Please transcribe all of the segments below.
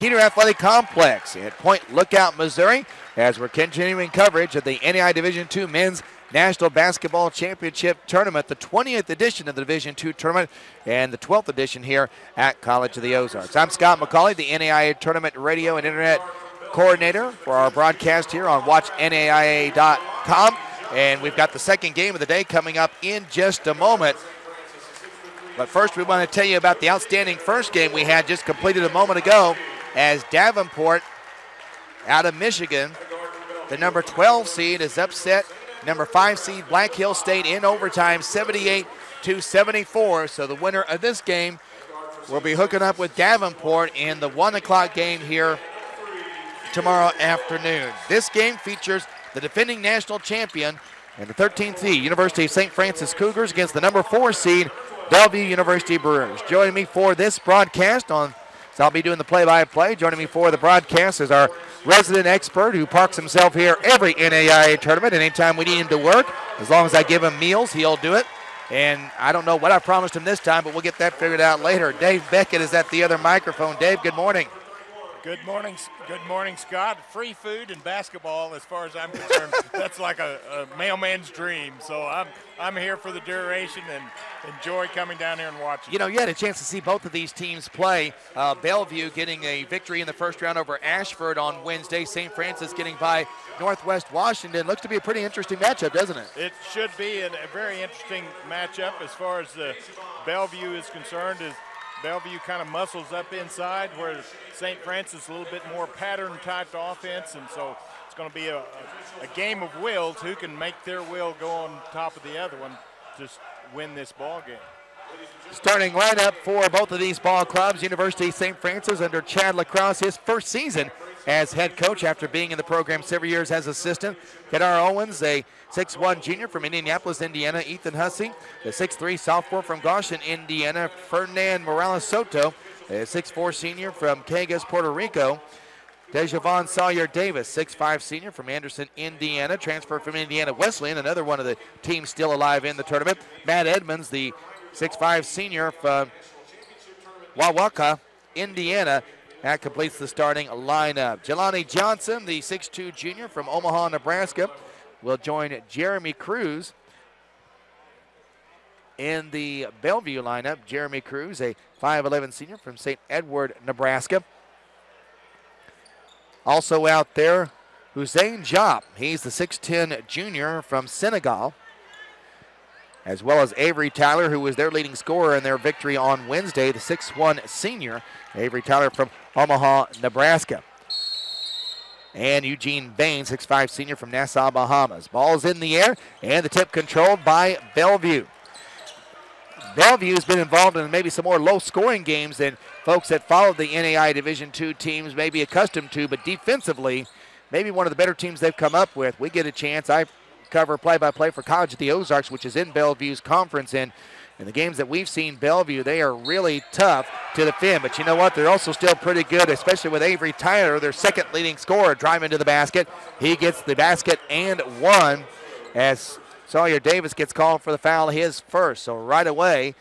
Heater Athletic Complex at Point Lookout, Missouri, as we're continuing coverage of the NAI Division II Men's National Basketball Championship Tournament, the 20th edition of the Division II Tournament and the 12th edition here at College of the Ozarks. I'm Scott McCauley, the NAIA Tournament Radio and Internet Coordinator for our broadcast here on WatchNAIA.com. And we've got the second game of the day coming up in just a moment. But first, we want to tell you about the outstanding first game we had just completed a moment ago, as Davenport out of Michigan, the number 12 seed, is upset number 5 seed Black Hill State in overtime, 78-74. So the winner of this game will be hooking up with Davenport in the 1 o'clock game here tomorrow afternoon. This game features the defending national champion and the 13th seed University of St. Francis Cougars against the number 4 seed Bellvue University Brewers. Joining me for this broadcast so I'll be doing the play-by-play. Joining me for the broadcast is our resident expert who parks himself here every NAIA tournament. Anytime we need him to work, as long as I give him meals, he'll do it. And I don't know what I promised him this time, but we'll get that figured out later. Dave Beckett is at the other microphone. Dave, good morning. Good morning, Scott. Free food and basketball, as far as I'm concerned, that's like a mailman's dream. So I'm here for the duration and enjoy coming down here and watching. You know, you had a chance to see both of these teams play. Bellvue getting a victory in the first round over Ashford on Wednesday. St. Francis getting by Northwest Washington. Looks to be a pretty interesting matchup, doesn't it? It should be a very interesting matchup as far as Bellvue is concerned. Bellvue kind of muscles up inside, where St. Francis a little bit more pattern-type offense, and so it's going to be a game of wills. Who can make their will go on top of the other one to win this ball game? Starting lineup for both of these ball clubs, University of St. Francis under Chad LaCrosse, his first season as head coach after being in the program several years as assistant. Kedar Owens, a 6'1 junior from Indianapolis, Indiana. Ethan Hussey, the 6'3 sophomore from Goshen, Indiana. Ferdinand Morales Soto, a 6'4 senior from Caguas, Puerto Rico. Dejavon Sawyer Davis, 6'5 senior from Anderson, Indiana. Transfer from Indiana Wesleyan, another one of the teams still alive in the tournament. Matt Edmonds, the 6'5 senior from Wawaka, Indiana. That completes the starting lineup. Jelani Johnson, the 6'2 junior from Omaha, Nebraska, will join Jeremy Cruz in the Bellvue lineup. Jeremy Cruz, a 5'11 senior from St. Edward, Nebraska. Also out there, Hussein Jop. He's the 6'10 junior from Senegal, as well as Avery Tyler, who was their leading scorer in their victory on Wednesday, the 6'1 senior. Avery Tyler from Omaha, Nebraska. And Eugene Bain, 6'5 senior from Nassau, Bahamas. Ball's in the air, and the tip controlled by Bellvue. Bellvue has been involved in maybe some more low-scoring games than folks that follow the NAI Division II teams may be accustomed to, but defensively, maybe one of the better teams they've come up with. We get a chance. I cover play-by-play for College of the Ozarks, which is in Bellevue's conference, and in the games that we've seen Bellvue, they are really tough to defend. But you know what? They're also still pretty good, especially with Avery Tyler, their second leading scorer, driving to the basket. He gets the basket and one as Sawyer Davis gets called for the foul, his first. So right away,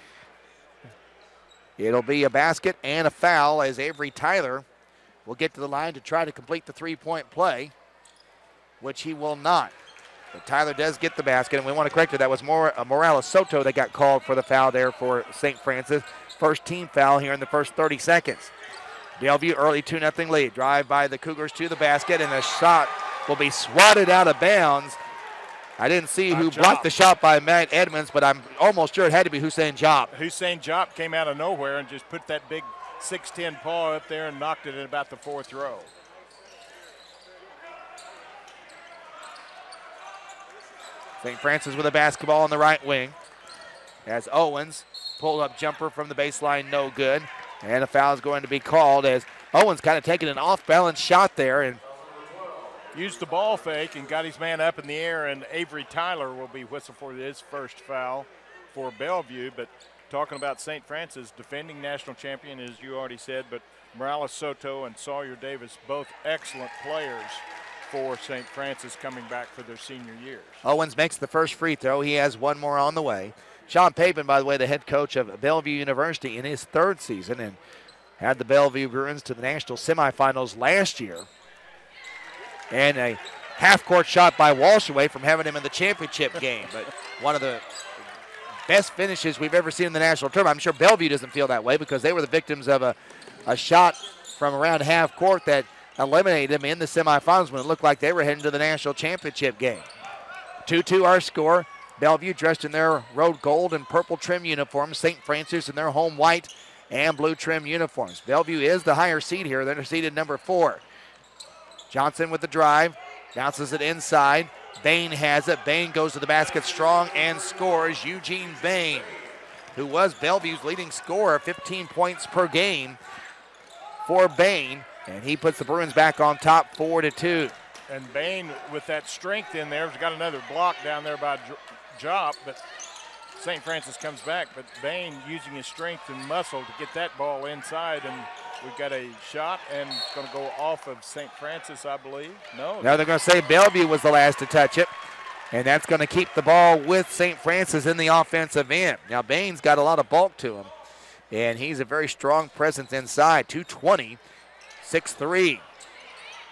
it'll be a basket and a foul as Avery Tyler will get to the line to try to complete the three-point play, which he will not. But Tyler does get the basket, and we want to correct it. That was Morales Soto that got called for the foul there for St. Francis. First team foul here in the first 30 seconds. Bellvue early 2-0 lead. Drive by the Cougars to the basket, and the shot will be swatted out of bounds. I didn't see who blocked the shot by Matt Edmonds, but I'm almost sure it had to be Hussein Jop. Hussein Jop came out of nowhere and just put that big 6'10 paw up there and knocked it at about the fourth row. St. Francis with a basketball on the right wing. As Owens pulled up jumper from the baseline, no good. And a foul is going to be called as Owens kind of taking an off-balance shot there and used the ball fake and got his man up in the air, and Avery Tyler will be whistled for his first foul for Bellvue. But talking about St. Francis, defending national champion, as you already said, but Morales Soto and Sawyer Davis, both excellent players for St. Francis coming back for their senior years. Owens makes the first free throw. He has one more on the way. Sean Pavin, by the way, the head coach of Bellvue University in his third season, and had the Bellvue Bruins to the national semifinals last year. And a half-court shot by Walsh away from having him in the championship game. But one of the best finishes we've ever seen in the national tournament. I'm sure Bellvue doesn't feel that way because they were the victims of a shot from around half court that eliminated them in the semifinals when it looked like they were heading to the national championship game. 2-2 our score. Bellvue dressed in their road gold and purple trim uniforms. St. Francis in their home white and blue trim uniforms. Bellevue is the higher seed here. They're seeded number 4. Johnson with the drive. Bounces it inside. Bain has it. Bain goes to the basket strong and scores. Eugene Bain, who was Bellevue's leading scorer, 15 points per game for Bain. And he puts the Bruins back on top 4-2. And Bain, with that strength in there, has got another block down there by Jop, but St. Francis comes back. But Bain using his strength and muscle to get that ball inside, and we've got a shot, and it's going to go off of St. Francis, I believe. No, they're going to say Bellevue was the last to touch it, and that's going to keep the ball with St. Francis in the offensive end. Now, Bain's got a lot of bulk to him, and he's a very strong presence inside. 220, 6'3".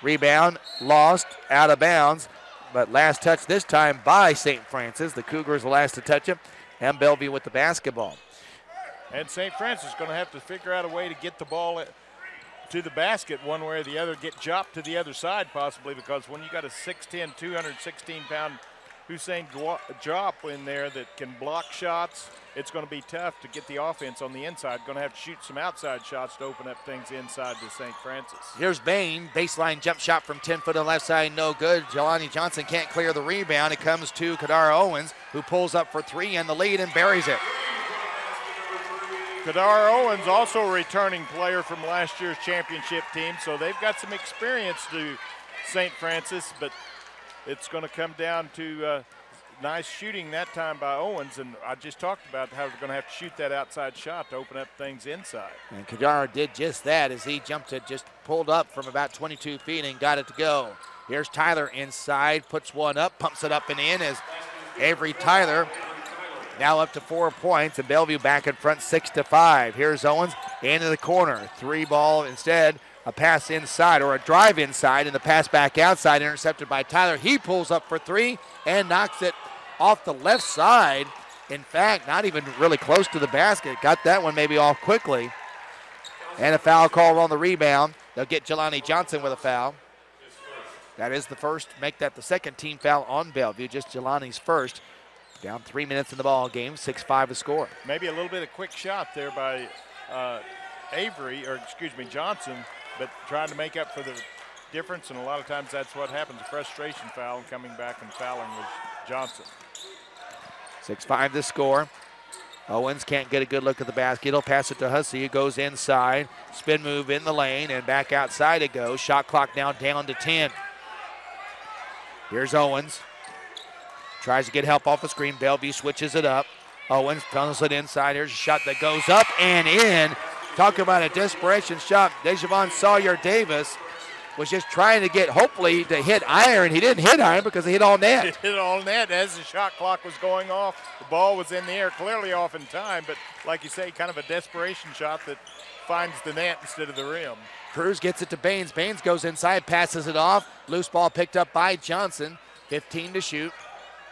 Rebound, lost, out of bounds, but last touch this time by St. Francis. The Cougars the last to touch it, and Bellevue with the basketball. And St. Francis is going to have to figure out a way to get the ball to the basket one way or the other, get Jop to the other side possibly, because when you got a 6'10", 216-pound Hussein Jop in there that can block shots, it's going to be tough to get the offense on the inside. Going to have to shoot some outside shots to open up things inside to St. Francis. Here's Bain, baseline jump shot from 10 foot on the left side, no good. Jelani Johnson can't clear the rebound. It comes to Kadar Owens, who pulls up for 3 and the lead and buries it. Kadar Owens, also a returning player from last year's championship team, so they've got some experience to St. Francis, but it's going to come down to nice shooting that time by Owens, and I just talked about how they're going to have to shoot that outside shot to open up things inside. And Kadar did just that as he jumped it, just pulled up from about 22 feet and got it to go. Here's Tyler inside, puts one up, pumps it up and in as Avery Tyler now up to 4 points, and Bellevue back in front 6-5. Here's Owens into the corner. 3 ball instead, a pass inside or a drive inside, and the pass back outside, intercepted by Tyler. He pulls up for 3 and knocks it off the left side. In fact, not even really close to the basket. Got that one maybe off quickly. And a foul call on the rebound. They'll get Jelani Johnson with a foul. That is the first, make that the second team foul on Bellevue, just Jelani's first. Down 3 minutes in the ball game, 6-5 to score. Maybe a little bit of quick shot there by Johnson, but trying to make up for the difference, and a lot of times that's what happens, a frustration foul, and coming back and fouling was Johnson. 6-5 to score. Owens can't get a good look at the basket. He'll pass it to Hussey, who goes inside. Spin move in the lane, and back outside it goes. Shot clock now down to 10. Here's Owens. Tries to get help off the screen. Bellevue switches it up. Owens tunnels it inside. Here's a shot that goes up and in. Talk about a desperation shot. DeJavon Sawyer-Davis was just trying to get, hopefully, to hit iron. He didn't hit iron because he hit all net. He hit all net as the shot clock was going off. The ball was in the air, clearly off in time, but like you say, kind of a desperation shot that finds the net instead of the rim. Cruz gets it to Baines. Baines goes inside, passes it off. Loose ball picked up by Johnson. 15 to shoot.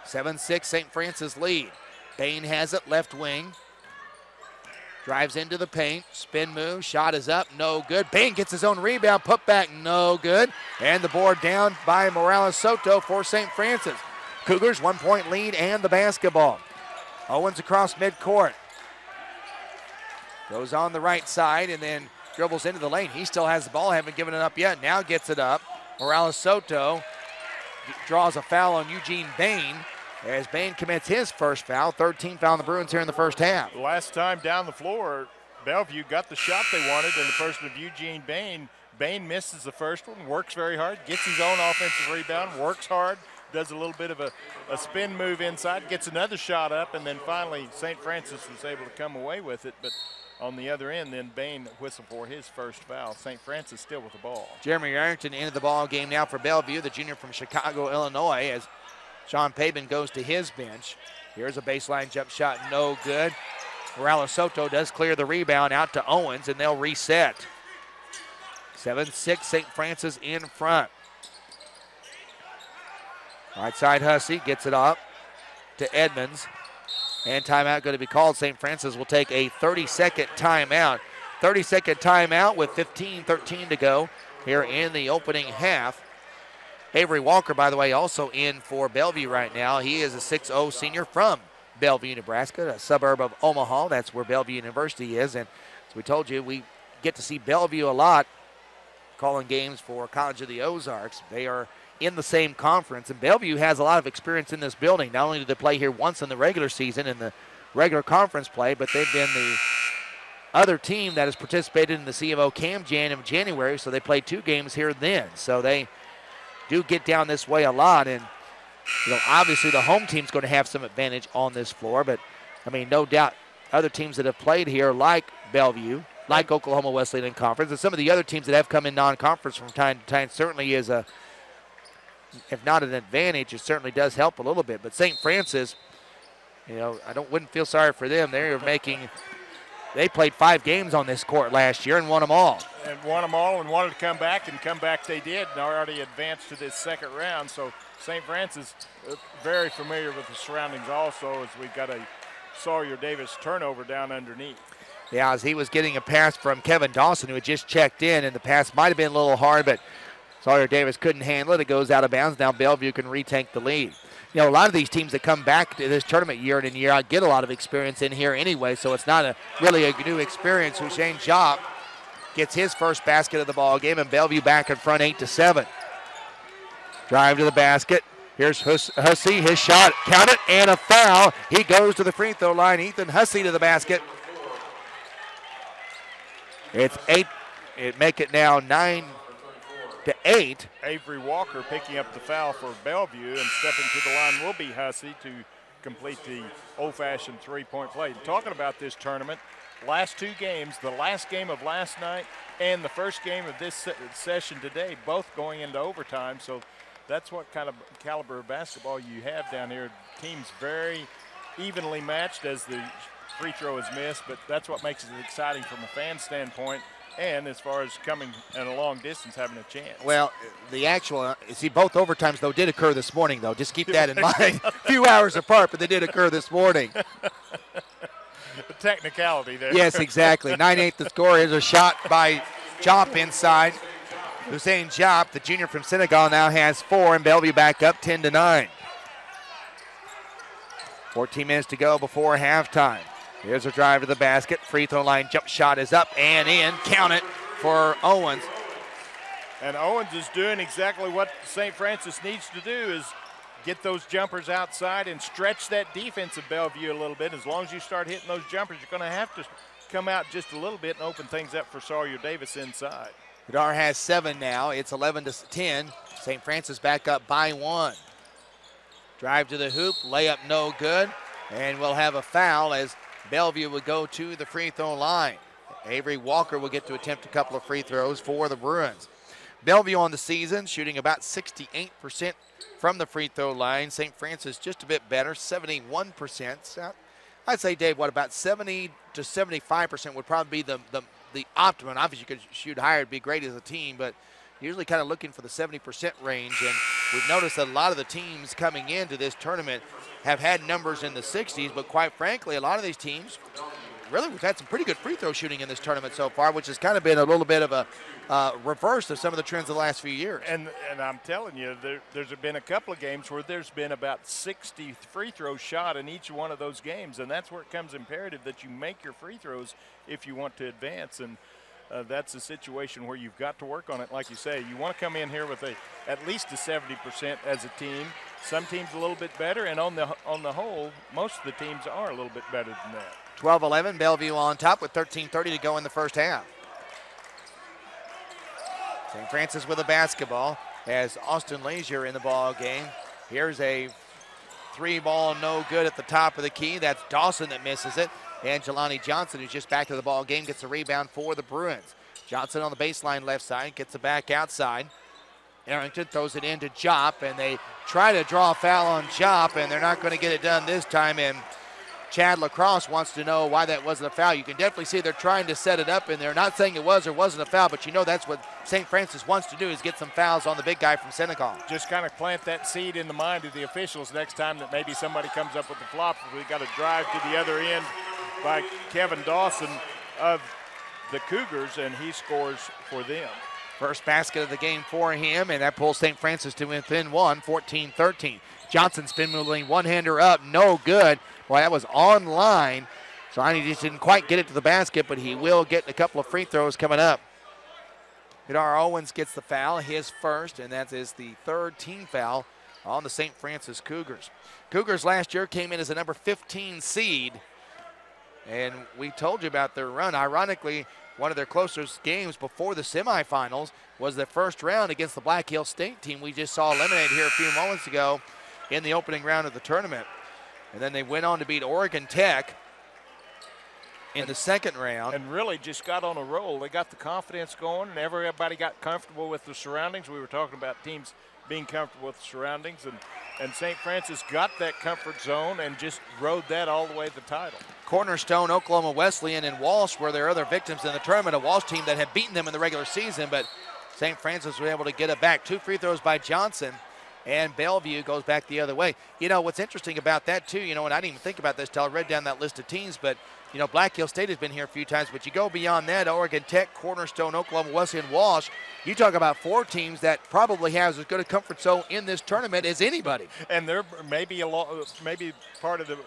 7-6 St. Francis lead. Bain has it, left wing. Drives into the paint, spin move, shot is up, no good. Bain gets his own rebound, put back, no good. And the board down by Morales Soto for St. Francis. Cougars 1 point lead and the basketball. Owens across midcourt. Goes on the right side and then dribbles into the lane. He still has the ball, haven't given it up yet. Now gets it up. Morales Soto draws a foul on Eugene Bain as Bain commits his first foul. 13 foul on the Bruins here in the first half. Last time down the floor, Bellevue got the shot they wanted in the person of Eugene Bain. Bain misses the first one, works very hard, gets his own offensive rebound, works hard, does a little bit of a spin move inside, gets another shot up, and then finally St. Francis was able to come away with it. But on the other end, then Bain whistled for his first foul. St. Francis still with the ball. Jeremy Arrington into the ball game now for Bellevue, the junior from Chicago, Illinois, as Sean Pabin goes to his bench. Here's a baseline jump shot, no good. Morales Soto does clear the rebound out to Owens, and they'll reset. 7-6 St. Francis in front. Right side Hussey gets it up to Edmonds. And timeout going to be called. St. Francis will take a 30-second timeout. 30-second timeout with 15:13 to go here in the opening half. Avery Walker, by the way, also in for Bellvue right now. He is a 6'0 senior from Bellvue, Nebraska, a suburb of Omaha. That's where Bellvue University is. And as we told you, we get to see Bellvue a lot calling games for College of the Ozarks. They are in the same conference, and Bellvue has a lot of experience in this building. Not only did they play here once in the regular season in the regular conference play, but they've been the other team that has participated in the C of O Cam Jan in January, so they played 2 games here then. So they do get down this way a lot, and obviously the home team's going to have some advantage on this floor, but I mean, no doubt other teams that have played here like Bellvue, like Oklahoma Wesleyan Conference, and some of the other teams that have come in non-conference from time to time certainly is a, if not an advantage, it certainly does help a little bit. But St. Francis, wouldn't feel sorry for them. They played 5 games on this court last year and won them all. And wanted to come back they did, and already advanced to this second round. So St. Francis very familiar with the surroundings also, as we got a Sawyer Davis turnover down underneath. Yeah, as he was getting a pass from Kevin Dawson, who had just checked in, and the pass might have been a little hard, but Sawyer Davis couldn't handle it. It goes out of bounds. Now Bellvue can retake the lead. A lot of these teams that come back to this tournament year in and year out get a lot of experience in here anyway, so it's not really a new experience. Hussein Job gets his first basket of the ball game, and Bellvue back in front 8-7. Drive to the basket. Here's Hussey, his shot, count it, and a foul. He goes to the free throw line. Ethan Hussey to the basket. It's 8. It make it now 9-8. Avery Walker picking up the foul for Bellvue, and stepping to the line will be Hussey to complete the old-fashioned three-point play. Talking about this tournament, last 2 games, the last game of last night and the first game of this session today, both going into overtime. So that's what kind of caliber of basketball you have down here. Teams very evenly matched as the free throw is missed, but that's what makes it exciting from a fan standpoint. And as far as coming at a long distance, having a chance. Well, both overtimes, though, did occur this morning, though. Just keep that in mind. A few hours apart, but they did occur this morning. The technicality there. Yes, exactly. 9-8 the score. Here's a shot by Jop inside. Hussein Jop, the junior from Senegal, now has 4, and Bellvue back up 10-9. 14 minutes to go before halftime. Here's a drive to the basket. Free throw line jump shot is up and in. Count it for Owens. And Owens is doing exactly what St. Francis needs to do, is get those jumpers outside and stretch that defense of Bellvue a little bit. As long as you start hitting those jumpers, you're going to have to come out just a little bit and open things up for Sawyer Davis inside. Bedar has 7 now. It's 11-10. St. Francis back up by 1. Drive to the hoop. Layup no good. And we'll have a foul as Bellvue would go to the free throw line. Avery Walker will get to attempt a couple of free throws for the Bruins. Bellvue on the season shooting about 68% from the free throw line. St. Francis just a bit better, 71%. So I'd say, Dave, about 70 to 75% would probably be the optimum. Obviously, you could shoot higher, it'd be great as a team, but usually kind of looking for the 70% range. And we've noticed that a lot of the teams coming into this tournament have had numbers in the 60s, but quite frankly, a lot of these teams, really, we've had some pretty good free throw shooting in this tournament so far, which has kind of been a little bit of a reverse of some of the trends of the last few years. And I'm telling you, there's been a couple of games where there's been about 60 free throws shot in each one of those games, and that's where it comes imperative that you make your free throws if you want to advance. And that's a situation where you've got to work on it. Like you say, you want to come in here with at least a 70% as a team. Some teams a little bit better, and on the whole, most of the teams are a little bit better than that. 12-11, Bellvue on top with 13:30 to go in the first half. St. Francis with a basketball as Austin Leisure in the ball game. Here's a 3-ball no good at the top of the key. That's Dawson that misses it. And Jelani Johnson, who's just back to the ball game, gets a rebound for the Bruins. Johnson on the baseline left side, gets it back outside. Arrington throws it into Jop, and they try to draw a foul on Jop, and they're not going to get it done this time. And Chad Lacrosse wants to know why that wasn't a foul. You can definitely see they're trying to set it up, and they're not saying it was or wasn't a foul, but you know that's what St. Francis wants to do, is get some fouls on the big guy from Senegal. Just kind of plant that seed in the mind of the officials next time that maybe somebody comes up with the flop. We got a drive to the other end by Kevin Dawson of the Cougars, and he scores for them. First basket of the game for him, and that pulls St. Francis to within one, 14-13. Johnson spin-moveling one-hander up, no good. Boy, that was on line. So he just didn't quite get it to the basket, but he will get a couple of free throws coming up. Vidar Owens gets the foul, his first, and that is the third team foul on the St. Francis Cougars. Cougars last year came in as a number 15 seed, and we told you about their run. Ironically, one of their closest games before the semifinals was the first round against the Black Hill State team we just saw eliminated here a few moments ago in the opening round of the tournament. And then they went on to beat Oregon Tech in the second round. And really just got on a roll. They got the confidence going, and everybody got comfortable with the surroundings. We were talking about teams being comfortable with the surroundings, and St. Francis got that comfort zone and just rode that all the way to the title. Cornerstone, Oklahoma Wesleyan, and Walsh were their other victims in the tournament. A Walsh team that had beaten them in the regular season, but St. Francis was able to get it back. 2 free throws by Johnson, and Bellvue goes back the other way. You know, what's interesting about that, too, and I didn't even think about this till I read down that list of teams, but, Black Hill State has been here a few times, but you go beyond that, Oregon Tech, Cornerstone, Oklahoma Wesleyan, Walsh, you talk about 4 teams that probably has as good a comfort zone in this tournament as anybody. And they're maybe part of the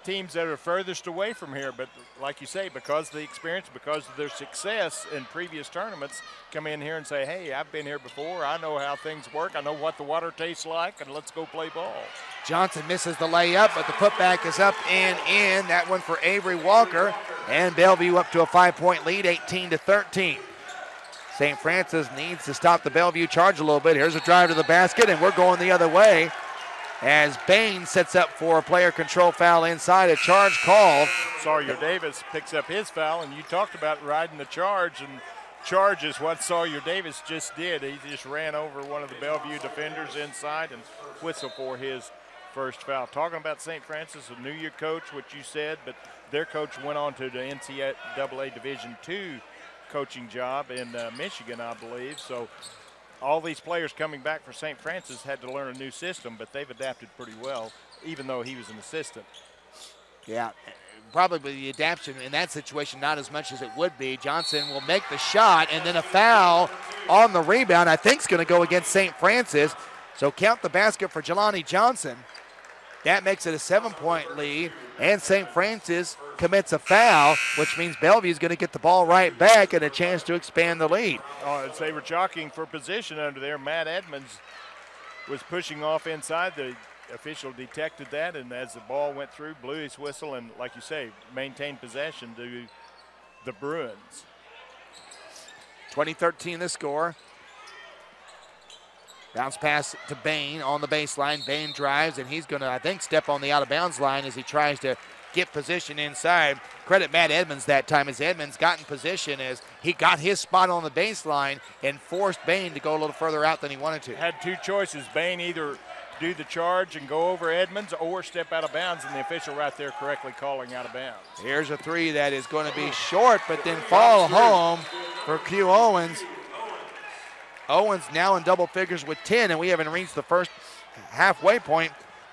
teams that are furthest away from here, but like you say, because of the experience, because of their success in previous tournaments, come in here and say, hey, I've been here before, I know how things work, I know what the water tastes like, and let's go play ball. Johnson misses the layup, but the putback is up and in. That one for Avery Walker, and Bellvue up to a 5-point lead, 18-13. St. Francis needs to stop the Bellvue charge a little bit. Here's a drive to the basket, and we're going the other way as Bain sets up for a player control foul inside, a charge called. Sawyer Davis picks up his foul, and you talked about riding the charge, and charge is what Sawyer Davis just did. He just ran over one of the Bellvue defenders inside and whistled for his first foul. Talking about St. Francis, a New Year coach, what you said, but their coach went on to the NCAA Division II coaching job in Michigan, I believe. So all these players coming back for St. Francis had to learn a new system, but they've adapted pretty well, even though he was an assistant. Yeah, probably the adaptation in that situation not as much as it would be. Johnson will make the shot, and then a foul on the rebound I think is going to go against St. Francis. So count the basket for Jelani Johnson. That makes it a 7-point lead, and St. Francis commits a foul, which means Bellevue is going to get the ball right back and a chance to expand the lead. Oh, they were jockeying for position under there. Matt Edmonds was pushing off inside. The official detected that, and as the ball went through, blew his whistle, and like you say, maintained possession to the Bruins. 20-13 the score. Bounce pass to Bain on the baseline. Bain drives, and he's going to, I think, step on the out-of-bounds line as he tries to get position inside. Credit Matt Edmonds that time, as Edmonds got in position as he got his spot on the baseline and forced Bain to go a little further out than he wanted to. Had 2 choices. Bain either do the charge and go over Edmonds or step out of bounds, and the official right there correctly calling out of bounds. Here's a 3 that is going to be short, but then fall home for Q Owens. Owens now in double figures with 10, and we haven't reached the first halfway point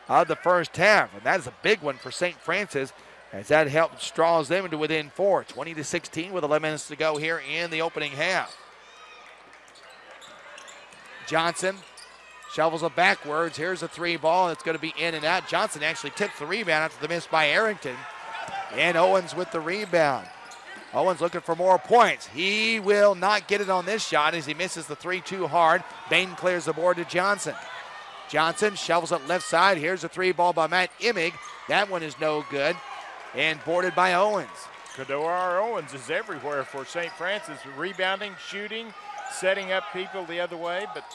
of the first half. And that is a big one for St. Francis, as that helps draws them into within 4, 20-16 with 11 minutes to go here in the opening half. Johnson shovels it backwards. Here's a 3 ball. It's going to be in and out. Johnson actually tips the rebound after the miss by Arrington. And Owens with the rebound. Owens looking for more points. He will not get it on this shot as he misses the 3 too hard. Bain clears the board to Johnson. Johnson shovels it left side. Here's a 3 ball by Matt Immig. That one is no good. And boarded by Owens. Kadar Owens is everywhere for St. Francis. Rebounding, shooting, setting up people the other way. But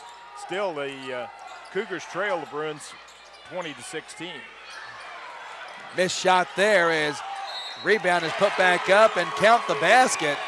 still the Cougars trail the Bruins 20-16. Missed shot there as rebound is put back up, and count the basket.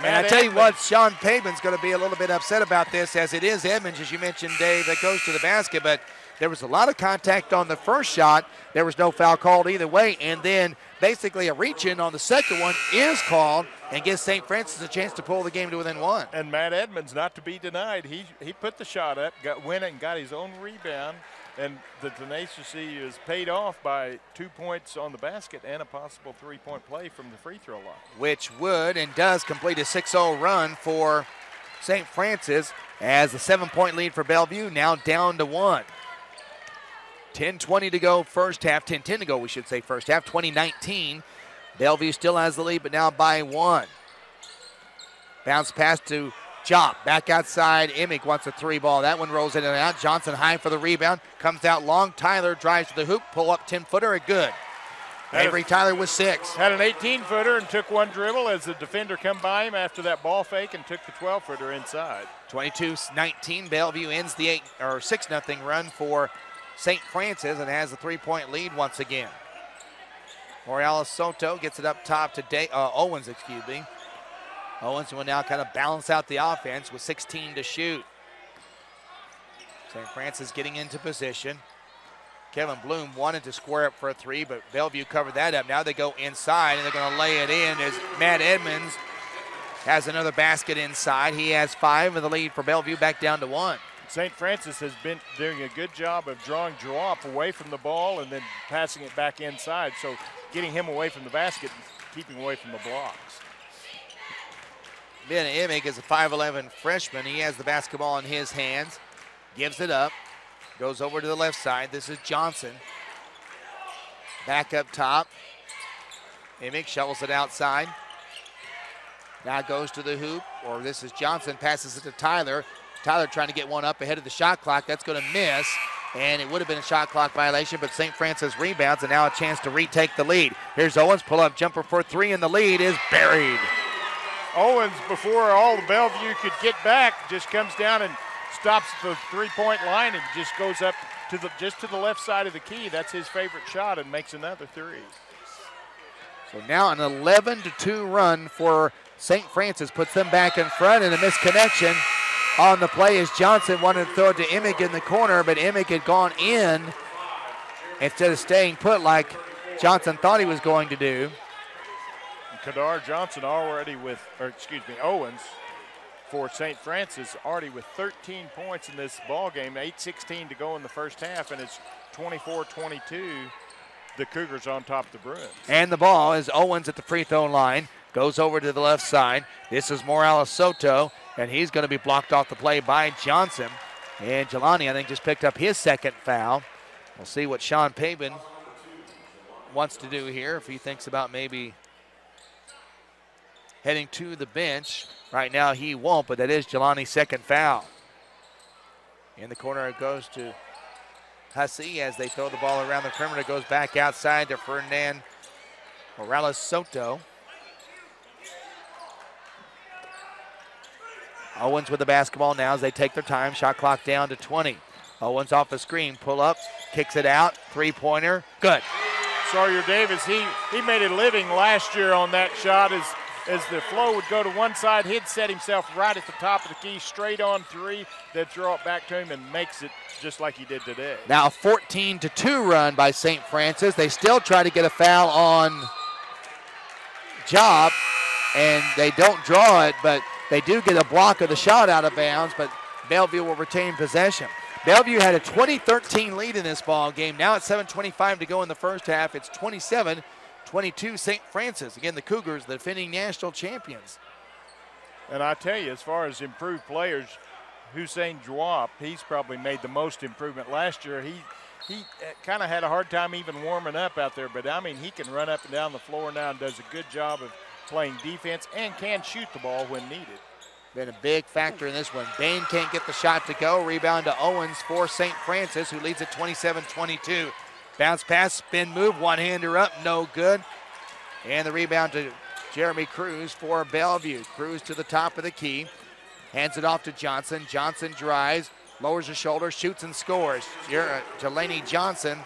And I tell you what, Sean Paveman's going to be a little bit upset about this, as it is Edmonds, as you mentioned, Dave, that goes to the basket. But There was a lot of contact on the first shot. There was no foul called either way. And then basically a reach-in on the second one is called and gives St. Francis a chance to pull the game to within one. And Matt Edmonds, not to be denied, he put the shot up, went and got his own rebound. And the tenacity is paid off by 2 points on the basket and a possible three-point play from the free throw line. Which would and does complete a 6-0 run for St. Francis as the 7-point lead for Bellvue now down to 1. 10:20 to go first half, 10:10 to go we should say first half, 2019. Bellvue still has the lead but now by 1. Bounce pass to Jop, back outside. Emick wants a three ball. That one rolls in and out. Johnson high for the rebound. Comes out long. Tyler drives to the hoop. Pull up 10-footer. Good. Avery Tyler with 6. Had an 18-footer and took one dribble as the defender come by him after that ball fake and took the 12-footer inside. 22-19. Bellvue ends the 6-0 run for St. Francis and has a 3-point lead once again. Morales Soto gets it up top to Owens, Owens will now kind of balance out the offense with 16 to shoot. St. Francis getting into position. Kevin Bloom wanted to square up for a 3, but Bellvue covered that up. Now they go inside, and they're going to lay it in as Matt Edmonds has another basket inside. He has 5 in the lead for Bellvue, back down to 1. St. Francis has been doing a good job of drawing Drop away from the ball and then passing it back inside, so getting him away from the basket and keeping away from the blocks. Ben Emick is a 5'11 freshman. He has the basketball in his hands. Gives it up. Goes over to the left side. This is Johnson. Back up top. Emick shovels it outside. Now goes to the hoop. Or this is Johnson. Passes it to Tyler. Tyler trying to get one up ahead of the shot clock. That's going to miss. And it would have been a shot clock violation, but St. Francis rebounds and now a chance to retake the lead. Here's Owens. Pull-up jumper for 3, and the lead is buried. Owens, before all the Bellvue could get back, just comes down and stops the three-point line and just goes up to the left side of the key. That's his favorite shot and makes another 3. So now an 11-2 run for St. Francis puts them back in front, and a misconnection on the play as Johnson wanted to throw it to Emick in the corner, but Emick had gone in instead of staying put like Johnson thought he was going to do. Kadar Johnson Owens for St. Francis already with 13 points in this ball game, 8:16 to go in the first half, and it's 24-22. The Cougars on top of the Bruins. And the ball is Owens at the free throw line, goes over to the left side. This is Morales Soto, and he's going to be blocked off the play by Johnson. And Jelani, I think, just picked up his second foul. We'll see what Sean Pabin wants to do here, if he thinks about maybe heading to the bench. Right now he won't, but that is Jelani's second foul. In the corner it goes to Hussey as they throw the ball around the perimeter. Goes back outside to Ferdinand Morales Soto. Owens with the basketball now as they take their time. Shot clock down to 20. Owens off the screen, pull up, kicks it out, three-pointer, good. Sawyer Davis, he made a living last year on that shot as the flow would go to one side. He'd set himself right at the top of the key, straight on 3. They'd throw it back to him and makes it just like he did today. Now a 14-2 run by St. Francis. They still try to get a foul on Job, and they don't draw it, but they do get a block of the shot out of bounds, but Bellvue will retain possession. Bellvue had a 20-13 lead in this ball game. Now it's 7:25 to go in the first half. It's 27-22 St. Francis. Again, the Cougars, the defending national champions. And I tell you, as far as improved players, Hussein Dwap, he's probably made the most improvement. Last year, he kind of had a hard time even warming up out there, but I mean, he can run up and down the floor now and does a good job of playing defense and can shoot the ball when needed. Been a big factor in this one. Bain can't get the shot to go. Rebound to Owens for St. Francis, who leads at 27-22. Bounce pass, spin move, one-hander up, no good. And the rebound to Jeremy Cruz for Bellvue. Cruz to the top of the key. Hands it off to Johnson. Johnson drives, lowers his shoulder, shoots and scores. Jelani Johnson.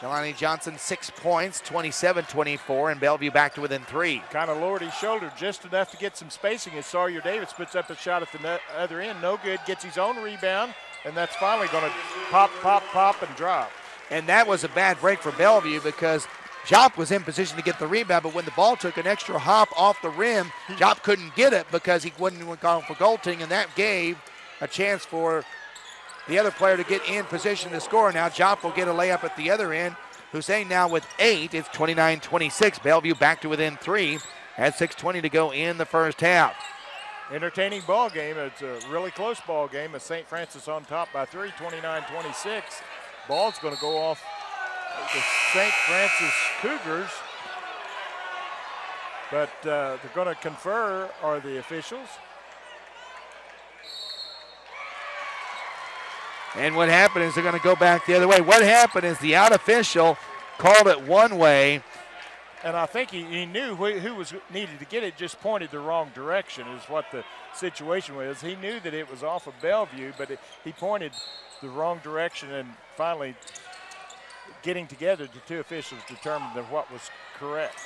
Jelani Johnson, 6 points, 27-24, and Bellvue back to within 3. Kind of lowered his shoulder just enough to get some spacing as Sawyer Davis puts up a shot at the other end. No good, gets his own rebound, and that's finally going to pop, pop, pop, and drop. And that was a bad break for Bellvue because Jop was in position to get the rebound, but when the ball took an extra hop off the rim, Jop couldn't get it because he wouldn't go for goaltending, and that gave a chance for the other player to get in position to score. Now Jop will get a layup at the other end. Hussein now with 8. It's 29-26. Bellvue back to within 3 at 6:20 to go in the first half. Entertaining ball game. It's a really close ball game as St. Francis on top by 3, 29-26. Ball's going to go off the St. Francis Cougars, but they're going to confer, are the officials. And what happened is they're going to go back the other way. What happened is the out official called it one way. And I think he knew who was needed to get it, just pointed the wrong direction is what the situation was. He knew that it was off of Bellvue, but he pointed the wrong direction, and finally getting together, the two officials determined that what was correct.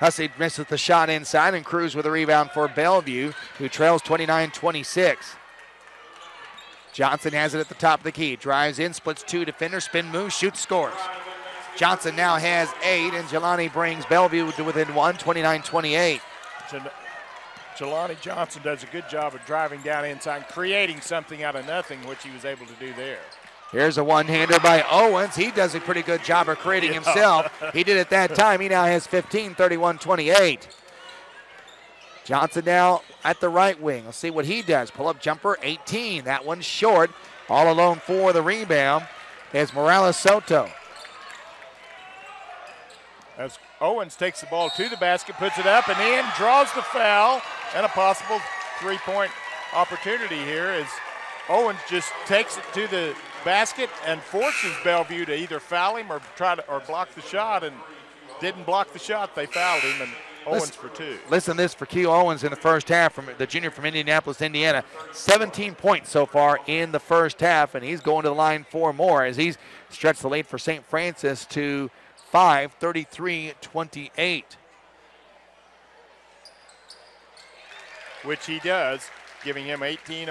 Hussey misses the shot inside, and Cruz with a rebound for Bellvue, who trails 29-26. Johnson has it at the top of the key. Drives in, splits 2 defenders, spin move, shoots, scores. Johnson now has 8, and Jelani brings Bellvue to within 1, 29-28. Jelani Johnson does a good job of driving down inside, creating something out of nothing, which he was able to do there. Here's a one-hander by Owens. He does a pretty good job of creating himself. He did it that time. He now has 15, 31-28. Johnson now at the right wing. Let's see what he does. Pull-up jumper, 18. That one's short. All alone for the rebound is Morales Soto. As Owens takes the ball to the basket, puts it up and in, draws the foul, and a possible three-point opportunity here as Owens just takes it to the basket and forces Bellvue to either foul him or block the shot, and didn't block the shot. They fouled him, and Owens for 2. Listen to this for Q Owens in the first half, from the junior from Indianapolis, Indiana. 17 points so far in the first half, and he's going to the line for more as he's stretched the lead for St. Francis to 5, 33-28. Which he does, giving him 18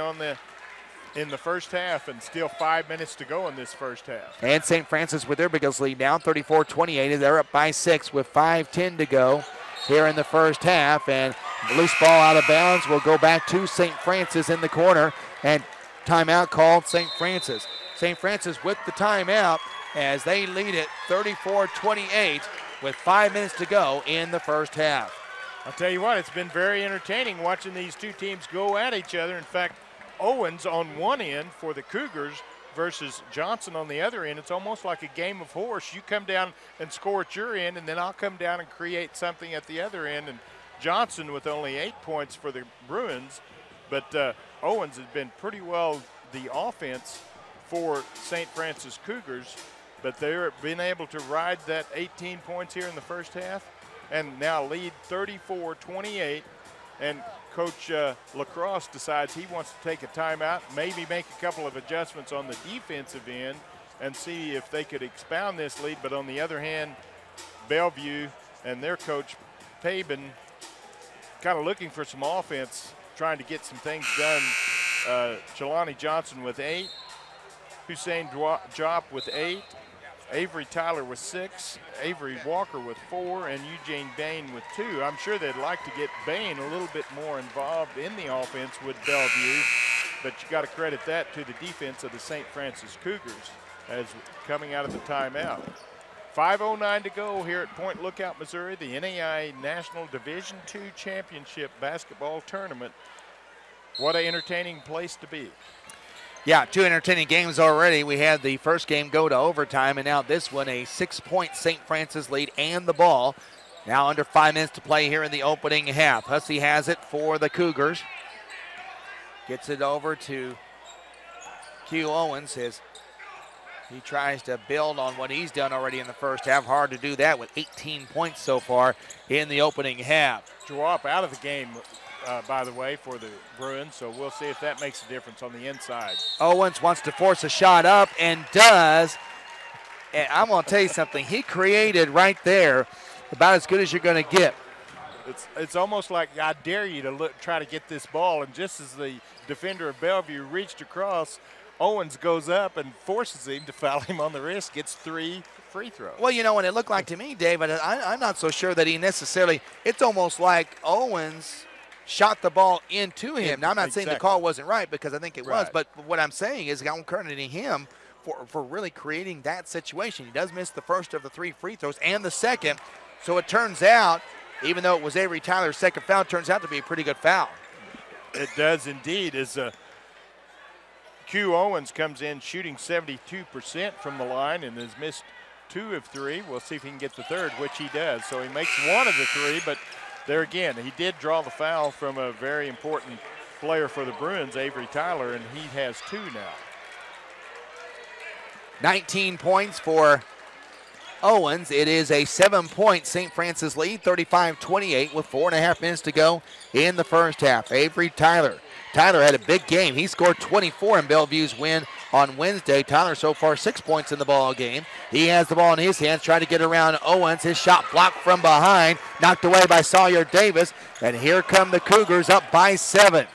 in the first half, and still 5 minutes to go in this first half. And St. Francis with their biggest lead now, 34-28. They're up by 6 with 5:10 to go here in the first half. And loose ball out of bounds will go back to St. Francis in the corner, and timeout called St. Francis. St. Francis with the timeout as they lead it 34-28 with 5 minutes to go in the first half. I'll tell you what, it's been very entertaining watching these two teams go at each other. In fact, Owens on one end for the Cougars versus Johnson on the other end. It's almost like a game of horse. You come down and score at your end, and then I'll come down and create something at the other end. And Johnson with only 8 points for the Bruins, but Owens has been pretty well the offense for St. Francis Cougars, but they're been able to ride that 18 points here in the first half and now lead 34-28. And Coach Lacrosse decides he wants to take a timeout, maybe make a couple of adjustments on the defensive end and see if they could expound this lead. But on the other hand, Bellvue and their coach, Pabin, kind of looking for some offense, trying to get some things done. Jelani Johnson with 8, Hussein Jop with 8, Avery Tyler with 6, Avery Walker with 4, and Eugene Bain with 2. I'm sure they'd like to get Bain a little bit more involved in the offense with Bellvue, but you got to credit that to the defense of the St. Francis Cougars as coming out of the timeout. 5:09 to go here at Point Lookout, Missouri, the NAIA National Division II Championship Basketball Tournament. What an entertaining place to be. Yeah, 2 entertaining games already. We had the first game go to overtime, and now this one, a 6-point St. Francis lead and the ball. Now under 5 minutes to play here in the opening half. Hussey has it for the Cougars. Gets it over to Q Owens as he tries to build on what he's done already in the first half. Hard to do that with 18 points so far in the opening half. Drop out of the game, by the way, for the Bruins, so we'll see if that makes a difference on the inside. Owens wants to force a shot up and does. And I'm going to tell you something. He created right there about as good as you're going to get. It's almost like I dare you to try to get this ball, and just as the defender of Bellvue reached across, Owens goes up and forces him to foul him on the wrist, gets 3 free throws. Well, you know, and it looked like to me, David, I'm not so sure that he necessarily, it's almost like Owens shot the ball into him. Now, I'm not saying the call wasn't right because I think it was, but what I'm saying is I'm crediting him for really creating that situation. He does miss the first of the 3 free throws and the second, so it turns out, even though it was Avery Tyler's second foul, it turns out to be a pretty good foul. It does indeed. As Q Owens comes in shooting 72% from the line and has missed 2 of 3. We'll see if he can get the third, which he does. So he makes 1 of the 3, but there again, he did draw the foul from a very important player for the Bruins, Avery Tyler, and he has 2 now. 19 points for Owens. It is a 7-point St. Francis lead, 35-28 with 4.5 minutes to go in the first half. Avery Tyler. Tyler had a big game. He scored 24 in Bellevue's win on Wednesday. Tyler so far 6 points in the ball game. He has the ball in his hands, trying to get around Owens. His shot blocked from behind, knocked away by Sawyer Davis. And here come the Cougars up by 7.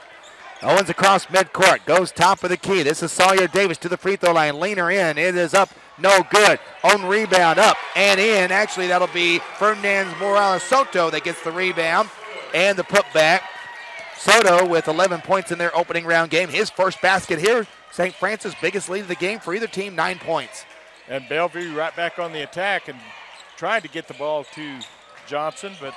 Owens across midcourt, goes top of the key. This is Sawyer Davis to the free throw line. Leaner in, it is up, no good. Own rebound up and in. Actually, that'll be Fernandez Morales Soto that gets the rebound and the putback. Soto with 11 points in their opening round game. His first basket here. St. Francis, biggest lead of the game for either team, 9 points. And Bellvue right back on the attack and trying to get the ball to Johnson, but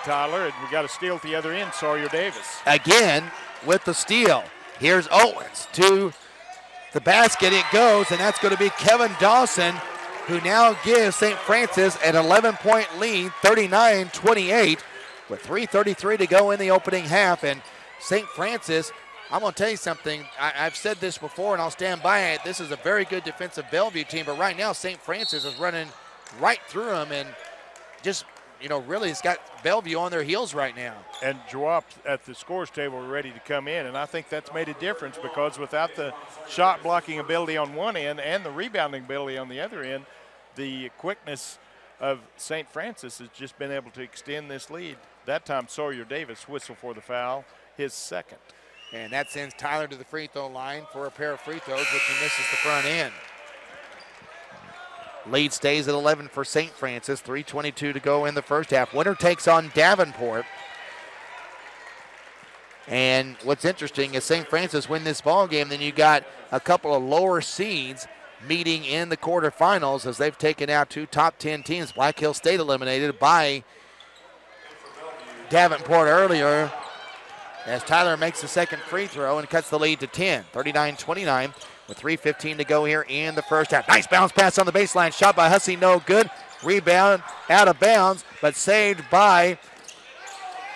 Tyler, and we got a steal at the other end, Sawyer Davis. Again with the steal. Here's Owens to the basket. It goes, and that's going to be Kevin Dawson, who now gives St. Francis an 11-point lead, 39-28, with 3:33 to go in the opening half. And St. Francis, I'm going to tell you something. I've said this before, and I'll stand by it. This is a very good defensive Bellevue team, but right now St. Francis is running right through them and just, really it's got Bellevue on their heels right now. And Jawap at the scores table ready to come in, and I think that's made a difference because without the shot blocking ability on one end and the rebounding ability on the other end, the quickness of St. Francis has just been able to extend this lead. That time Sawyer Davis whistled for the foul, his second. And that sends Tyler to the free throw line for a pair of free throws, which he misses the front end. Lead stays at 11 for St. Francis, 3:22 to go in the first half. Winner takes on Davenport. And what's interesting is St. Francis win this ball game, then you got a couple of lower seeds meeting in the quarterfinals as they've taken out 2 top 10 teams. Black Hill State eliminated by Davenport earlier as Tyler makes the second free throw and cuts the lead to 10, 39-29 with 3:15 to go here in the first half. Nice bounce pass on the baseline. Shot by Hussey, no good. Rebound out of bounds, but saved by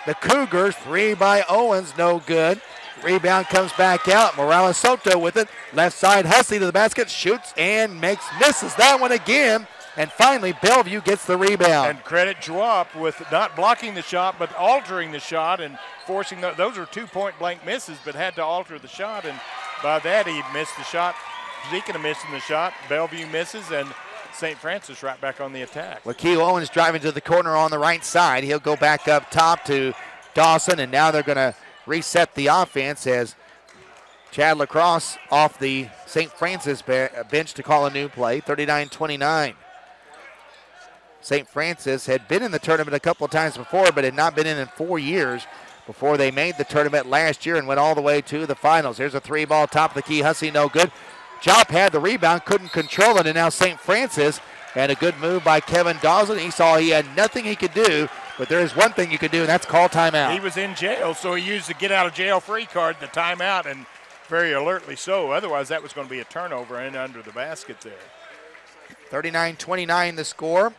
the Cougars. 3 by Owens, no good. Rebound comes back out. Morales Soto with it. Left side, Hussey to the basket, shoots and misses that one again. And finally, Bellevue gets the rebound. And credit Jawap with not blocking the shot, but altering the shot and forcing those are 2 point-blank misses, but had to alter the shot. And by that, he missed the shot. Zeka missing the shot. Bellevue misses, and St. Francis right back on the attack. Lakeith Owens driving to the corner on the right side. He'll go back up top to Dawson, and now they're going to reset the offense as Chad Lacrosse off the St. Francis bench to call a new play, 39-29. St. Francis had been in the tournament a couple of times before, but had not been in 4 years before they made the tournament last year and went all the way to the finals. Here's a 3-ball top of the key. Hussey, no good. Jop had the rebound, couldn't control it, and now St. Francis, and a good move by Kevin Dawson. He saw he had nothing he could do, but there is one thing you could do, and that's call timeout. He was in jail, so he used the get-out-of-jail-free card, the timeout, and very alertly so. Otherwise, that was going to be a turnover and under the basket there. 39-29 the score.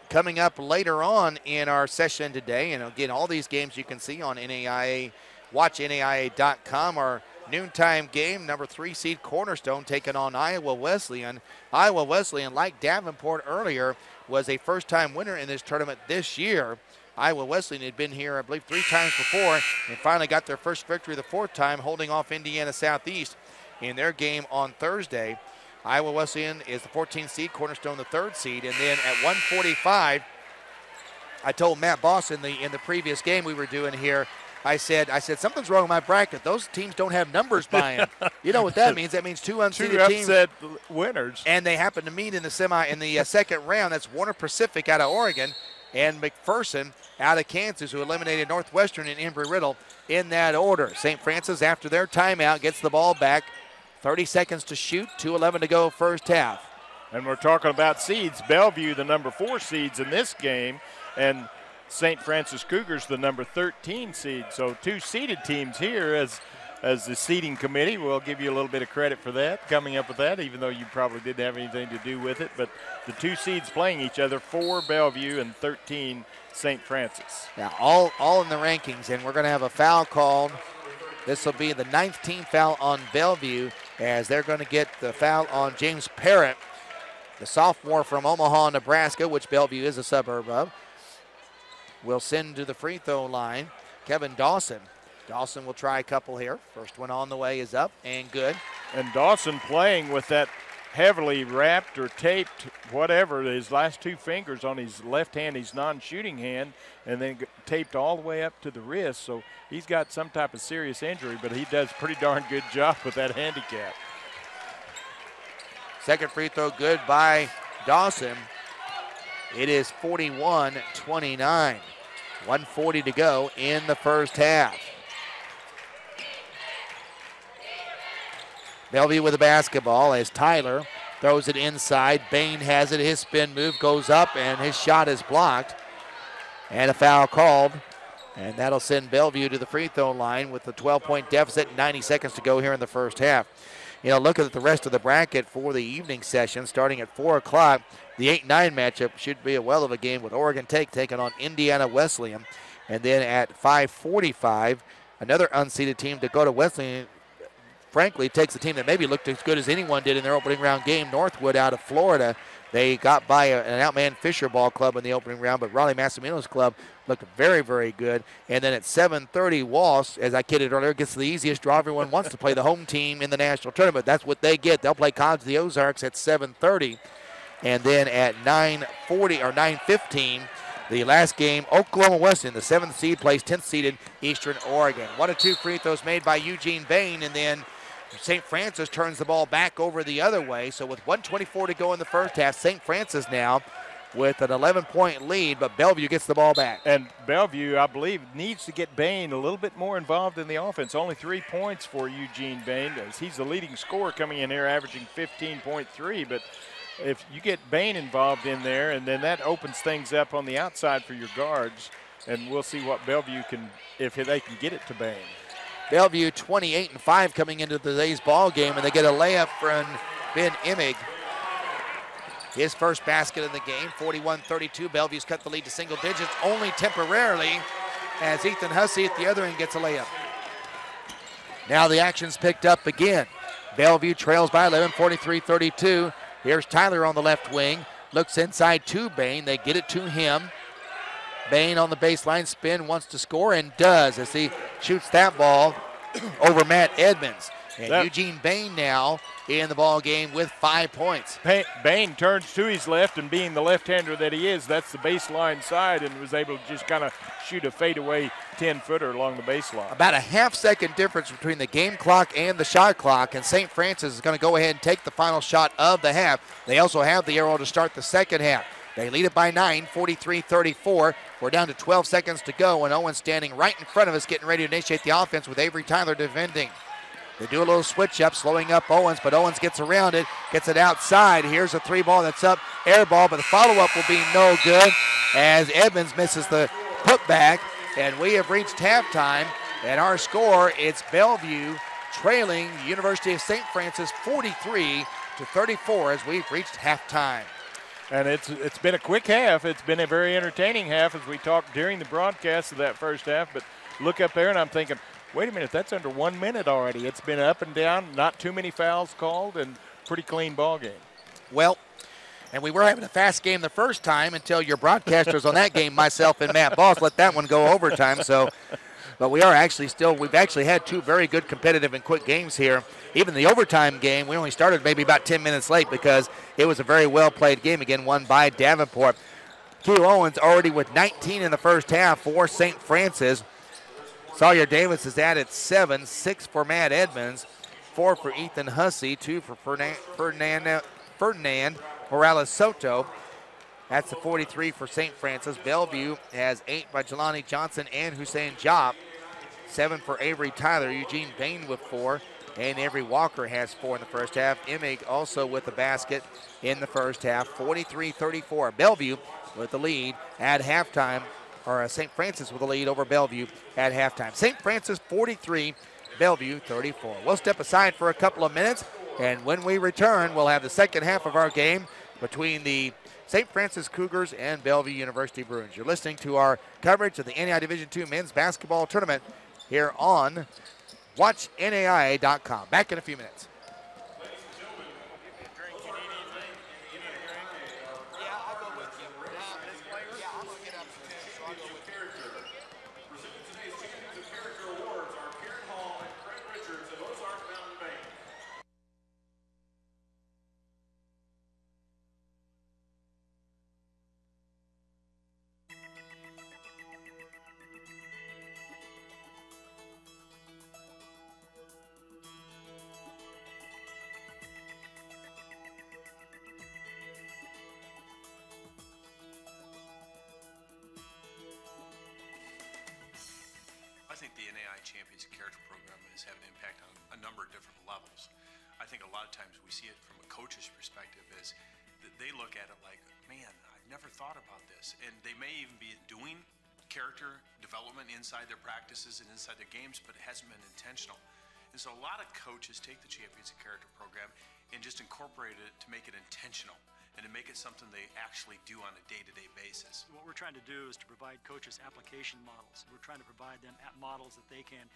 Coming up later on in our session today, and again, all these games you can see on NAIA, watch NAIA.com. Our noontime game, number 3 seed Cornerstone taking on Iowa Wesleyan. Iowa Wesleyan, like Davenport earlier, was a first-time winner in this tournament this year. Iowa Wesleyan had been here, I believe, 3 times before and finally got their first victory the 4th time, holding off Indiana Southeast in their game on Thursday. Iowa Wesleyan is the 14th seed, Cornerstone the 3rd seed, and then at 1:45, I told Matt Boss in the previous game we were doing here I said something's wrong with my bracket. Those teams don't have numbers by them. You know what that means? That means two unseeded teams. Two upset winners. And they happen to meet in the second round. That's Warner Pacific out of Oregon and McPherson out of Kansas, who eliminated Northwestern and Embry-Riddle in that order. St. Francis, after their timeout, gets the ball back. 30 seconds to shoot, 2:11 to go first half. And we're talking about seeds. Bellvue, the number 4 seeds in this game, and St. Francis Cougars, the number 13 seed. So 2 seeded teams here as the seeding committee. We'll give you a little bit of credit for that, coming up with that, even though you probably didn't have anything to do with it. But the 2 seeds playing each other, 4 Bellvue and 13 St. Francis. Now all in the rankings, and we're going to have a foul called. This will be the 9th team foul on Bellvue, as they're going to get the foul on James Parrott, the sophomore from Omaha, Nebraska, which Bellvue is a suburb of. Will send to the free throw line Kevin Dawson. Dawson will try a couple here. First one on the way is up and good. And Dawson playing with that heavily wrapped or taped, whatever, his last 2 fingers on his left hand, his non-shooting hand, and then taped all the way up to the wrist. So he's got some type of serious injury, but he does a pretty darn good job with that handicap. Second free throw good by Dawson. It is 41-29. 1:40 to go in the first half. Bellvue with the basketball as Tyler throws it inside. Bain has it. His spin move goes up, and his shot is blocked. And a foul called. And that'll send Bellvue to the free throw line with a 12-point deficit and 90 seconds to go here in the first half. You know, looking at the rest of the bracket for the evening session, starting at 4 o'clock, the 8-9 matchup should be a well of a game with Oregon taking on Indiana Wesleyan. And then at 5:45, another unseeded team, Dakota Wesleyan, frankly, takes a team that maybe looked as good as anyone did in their opening round game, Northwood out of Florida. They got by an outman Fisher Ball Club in the opening round, but Raleigh Massimino's club looked very, very good. And then at 7:30, Walsh, as I kidded earlier, gets the easiest draw. Everyone wants to play the home team in the national tournament. That's what they get. They'll play College of the Ozarks at 7:30. And then at 9:40 or 9:15, the last game, Oklahoma Wesleyan, the 7th seed, plays 10th seeded Eastern Oregon. 1 of 2 free throws made by Eugene Bain, and then St. Francis turns the ball back over the other way. So with 1:24 to go in the first half, St. Francis now with an 11-point lead, but Bellvue gets the ball back. And Bellvue, I believe, needs to get Bain a little bit more involved in the offense. Only 3 points for Eugene Bain, as he's the leading scorer coming in here, averaging 15.3. But if you get Bain involved in there, and then that opens things up on the outside for your guards, and we'll see what Bellevue can, if they can get it to Bain. Bellevue 28-5 coming into today's ball game, and they get a layup from Ben Emig. His first basket of the game, 41-32. Bellevue's cut the lead to single digits, only temporarily, as Ethan Hussey at the other end gets a layup. Now the action's picked up again. Bellevue trails by 11, 43-32. Here's Tyler on the left wing. Looks inside to Bain. They get it to him. Bain on the baseline, spin, wants to score, and does as he shoots that ball over Matt Edmonds. And Eugene Bain now in the ball game with 5 points. Bain turns to his left, and being the left-hander that he is, that's the baseline side, and was able to just kind of shoot a fadeaway 10-footer along the baseline. About a half-second difference between the game clock and the shot clock, and St. Francis is going to go ahead and take the final shot of the half. They also have the arrow to start the second half. They lead it by 9, 43-34. We're down to 12 seconds to go, and Owens standing right in front of us, getting ready to initiate the offense with Avery Tyler defending. They do a little switch up, slowing up Owens, but Owens gets around it, gets it outside. Here's a 3 ball that's up, air ball, but the follow-up will be no good as Edmonds misses the putback, and we have reached halftime, and our score, it's Bellevue trailing University of St. Francis 43-34 as we've reached halftime. And it's been a quick half. It's been a very entertaining half as we talked during the broadcast of that first half, but look up there and I'm thinking, wait a minute, that's under 1 minute already. It's been up and down, not too many fouls called, and pretty clean ball game. Well, and we were having a fast game the first time until your broadcasters on that game, myself and Matt Boss, let that one go overtime. So, but we've actually had 2 very good competitive and quick games here. Even the overtime game, we only started maybe about 10 minutes late because it was a very well-played game, again, won by Davenport. Q Owens already with 19 in the first half for St. Francis. Sawyer Davis is added 7, 6 for Matt Edmonds, 4 for Ethan Hussey, 2 for Ferdinand Morales Soto. That's the 43 for St. Francis. Bellvue has 8 by Jelani Johnson and Hussein Job, 7 for Avery Tyler. Eugene Bain with 4, and Avery Walker has 4 in the first half. Emig also with the basket in the first half, 43-34. Bellevue with the lead at halftime, or St. Francis with the lead over Bellevue at halftime. St. Francis 43, Bellevue 34. We'll step aside for a couple of minutes, and when we return, we'll have the second half of our game between the St. Francis Cougars and Bellevue University Bruins. You're listening to our coverage of the NAI Division II men's basketball tournament here on WatchNAIA.com. Back in a few minutes. I think the NAI Champions of Character program is having an impact on a number of different levels. I think a lot of times we see it from a coach's perspective is that they look at it like, man, I've never thought about this. And they may even be doing character development inside their practices and inside their games, but it hasn't been intentional. And so a lot of coaches take the Champions of Character program and just incorporate it to make it intentional and to make it something they actually do on a day-to-day basis. What we're trying to do is to provide coaches application models. We're trying to provide them models that they can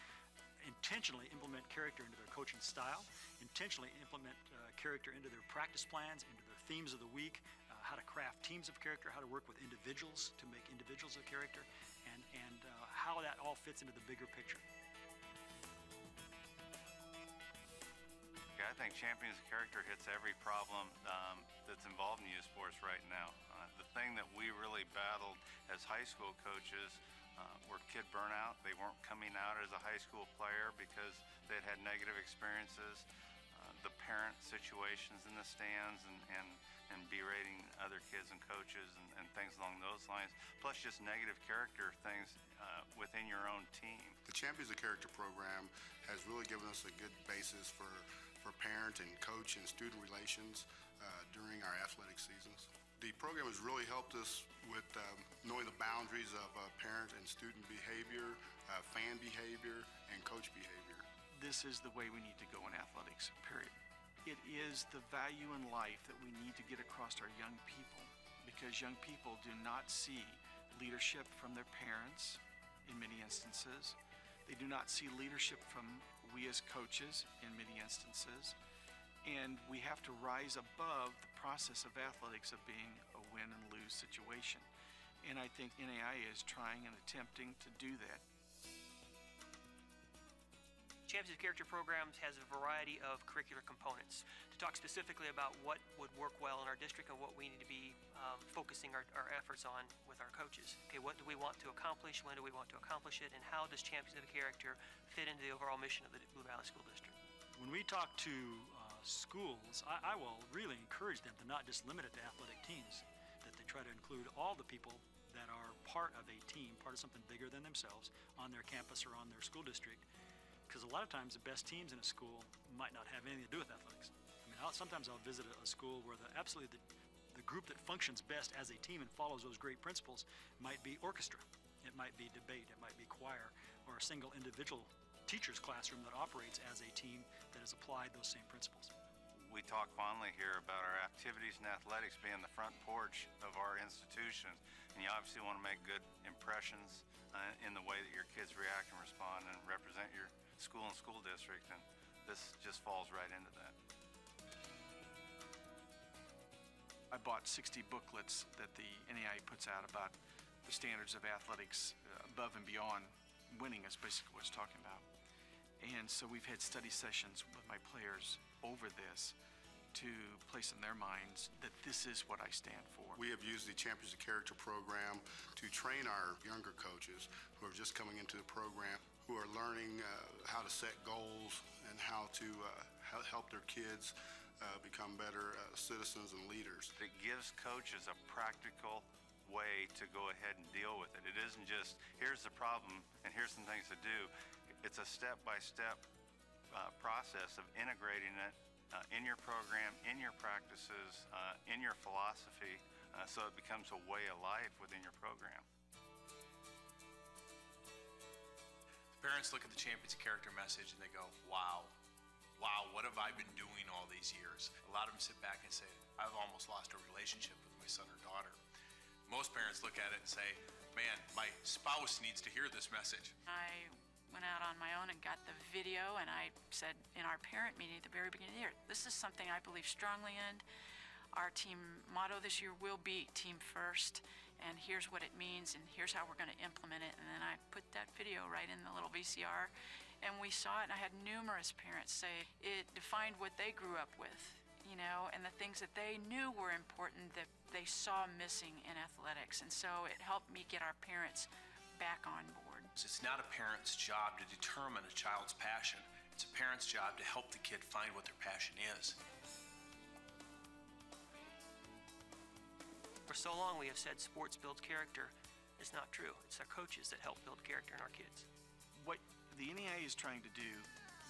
intentionally implement character into their coaching style, intentionally implement character into their practice plans, into their themes of the week, how to craft teams of character, how to work with individuals to make individuals of character, and how that all fits into the bigger picture. I think Champions of Character hits every problem that's involved in youth sports right now. The thing that we really battled as high school coaches were kid burnout. They weren't coming out as a high school player because they'd had negative experiences, the parent situations in the stands and berating other kids and coaches and things along those lines, plus just negative character things within your own team. The Champions of Character program has really given us a good basis for parent and coach and student relations during our athletic seasons. The program has really helped us with knowing the boundaries of parent and student behavior, fan behavior, and coach behavior. This is the way we need to go in athletics, period. It is the value in life that we need to get across our young people, because young people do not see leadership from their parents in many instances. They do not see leadership from we as coaches in many instances. And we have to rise above the process of athletics of being a win and lose situation. And I think NAI is trying and attempting to do that. Champions of Character programs has a variety of curricular components. To talk specifically about what would work well in our district and what we need to be focusing our efforts on with our coaches. Okay, what do we want to accomplish? When do we want to accomplish it? And how does Champions of Character fit into the overall mission of the Blue Valley School District? When we talk to schools, I will really encourage them to not just limit it to athletic teams, that they try to include all the people that are part of a team, part of something bigger than themselves on their campus or on their school district. Because a lot of times the best teams in a school might not have anything to do with athletics. I mean, sometimes I'll visit a school where the group that functions best as a team and follows those great principles might be orchestra, it might be debate, it might be choir, or a single individual teacher's classroom that operates as a team that has applied those same principles. We talk fondly here about our activities and athletics being the front porch of our institution, and you obviously want to make good impressions in the way that your kids react and respond and represent your school and school district, and this just falls right into that. I bought 60 booklets that the NAI puts out about the standards of athletics above and beyond winning is basically what it's talking about. And so we've had study sessions with my players over this to place in their minds that this is what I stand for. We have used the Champions of Character program to train our younger coaches who are just coming into the program, who are learning how to set goals and how to help their kids become better citizens and leaders. It gives coaches a practical way to go ahead and deal with it. It isn't just, here's the problem and here's some things to do. It's a step-by-step process of integrating it in your program, in your practices, in your philosophy, so it becomes a way of life within your program. Parents look at the Champions of Character message and they go, wow, what have I been doing all these years? A lot of them sit back and say, I've almost lost a relationship with my son or daughter. Most parents look at it and say, man, my spouse needs to hear this message. I went out on my own and got the video, and I said in our parent meeting at the very beginning of the year, this is something I believe strongly in. Our team motto this year will be Team First, and here's what it means, and here's how we're going to implement it. And then I put that video right in the little VCR, and we saw it, and I had numerous parents say it defined what they grew up with, you know, and the things that they knew were important that they saw missing in athletics. And so it helped me get our parents back on board. It's not a parent's job to determine a child's passion. It's a parent's job to help the kid find what their passion is. For so long we have said sports builds character. It's not true. It's our coaches that help build character in our kids. What the NAIA is trying to do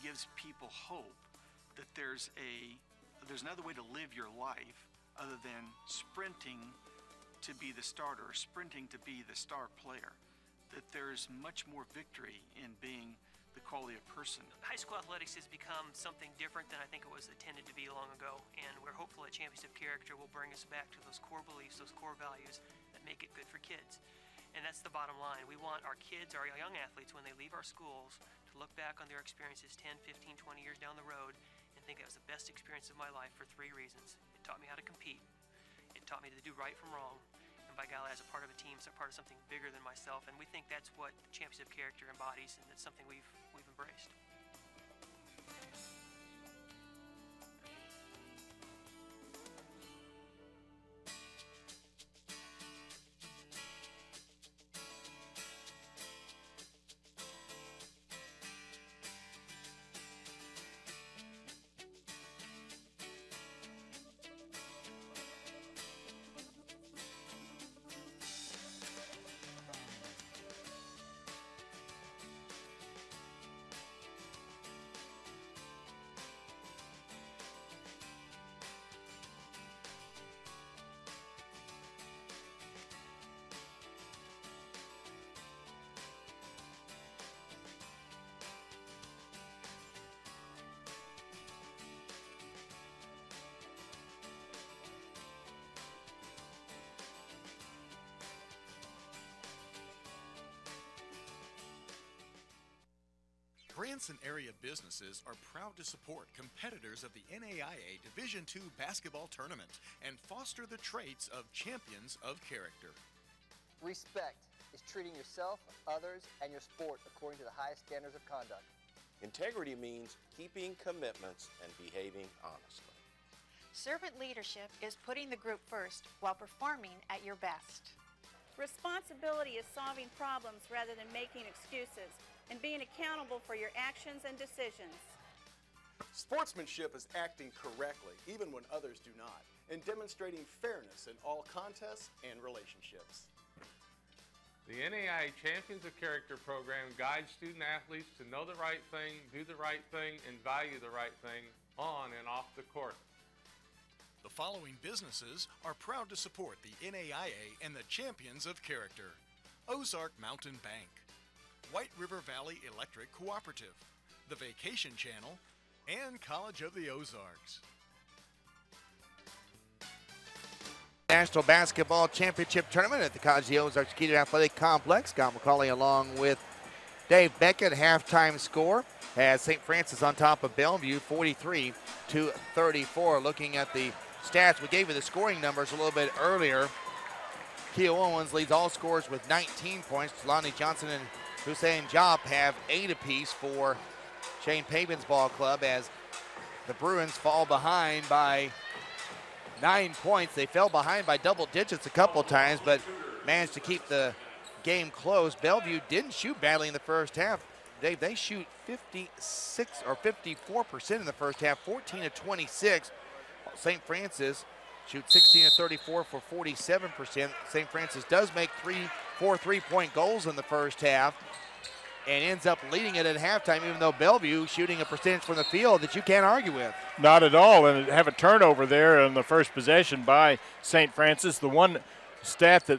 gives people hope that there's another way to live your life other than sprinting to be the starter, sprinting to be the star player. That there's much more victory in being the quality of person. High school athletics has become something different than I think it was intended to be long ago, and we're hopeful that Champions of Character will bring us back to those core beliefs, those core values that make it good for kids. And that's the bottom line. We want our kids, our young athletes, when they leave our schools, to look back on their experiences 10, 15, 20 years down the road and think it was the best experience of my life for 3 reasons. It taught me how to compete. It taught me to do right from wrong. By golly, as a part of a team, so part of something bigger than myself, and we think that's what the Champions of Character embodies, and it's something we've embraced. Branson area businesses are proud to support competitors of the NAIA Division II basketball tournament and foster the traits of champions of character. Respect is treating yourself, others, and your sport according to the highest standards of conduct. Integrity means keeping commitments and behaving honestly. Servant leadership is putting the group first while performing at your best. Responsibility is solving problems rather than making excuses and being accountable for your actions and decisions. Sportsmanship is acting correctly, even when others do not, and demonstrating fairness in all contests and relationships. The NAIA Champions of Character program guides student athletes to know the right thing, do the right thing, and value the right thing on and off the court. The following businesses are proud to support the NAIA and the Champions of Character: Ozark Mountain Bank, White River Valley Electric Cooperative, the Vacation Channel, and College of the Ozarks. National Basketball Championship Tournament at the College of the Ozarks Skeeter Athletic Complex. Scott McCauley along with Dave Beckett. Halftime score has St. Francis on top of Bellvue 43-34. Looking at the stats, we gave you the scoring numbers a little bit earlier. Keo Owens leads all scorers with 19 points. Lonnie Johnson and Hussein Job have 8 apiece for Shane Pabin's ball club as the Bruins fall behind by 9 points. They fell behind by double digits a couple times, but managed to keep the game close. Bellvue didn't shoot badly in the first half. Dave, they shoot 56 or 54% in the first half, 14 of 26. St. Francis shoots 16 of 34 for 47%. St. Francis does make 4 3-point goals in the first half and ends up leading it at halftime, even though Bellvue shooting a percentage from the field that you can't argue with. Not at all, and have a turnover there on the first possession by St. Francis. The one stat that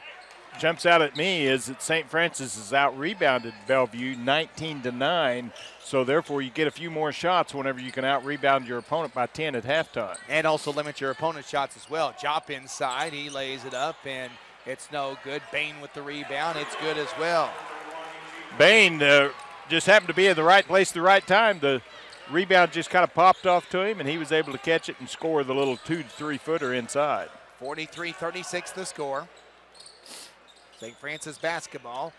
jumps out at me is that St. Francis has out-rebounded Bellvue 19-9, so therefore you get a few more shots whenever you can out-rebound your opponent by 10 at halftime. And also limit your opponent's shots as well. Jop inside, he lays it up, and it's no good. Bain with the rebound, it's good as well. Bain just happened to be in the right place at the right time. The rebound just kind of popped off to him, and he was able to catch it and score the little 2 to 3 footer inside. 43-36 the score. St. Francis basketball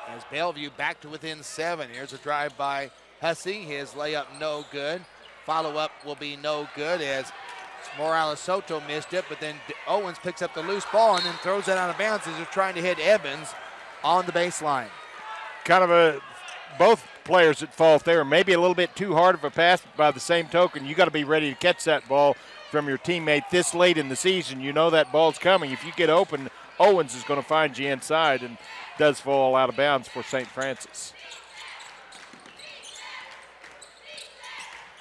as Bellvue back to within 7. Here's a drive by Hussey. His layup no good. Follow-up will be no good as Morales Soto missed it, but then Owens picks up the loose ball and then throws it out of bounds as they're trying to hit Evans on the baseline. Kind of both players at fault there. Maybe a little bit too hard of a pass, but by the same token, you got to be ready to catch that ball from your teammate this late in the season. You know that ball's coming. If you get open, Owens is going to find you inside and does fall out of bounds for St. Francis.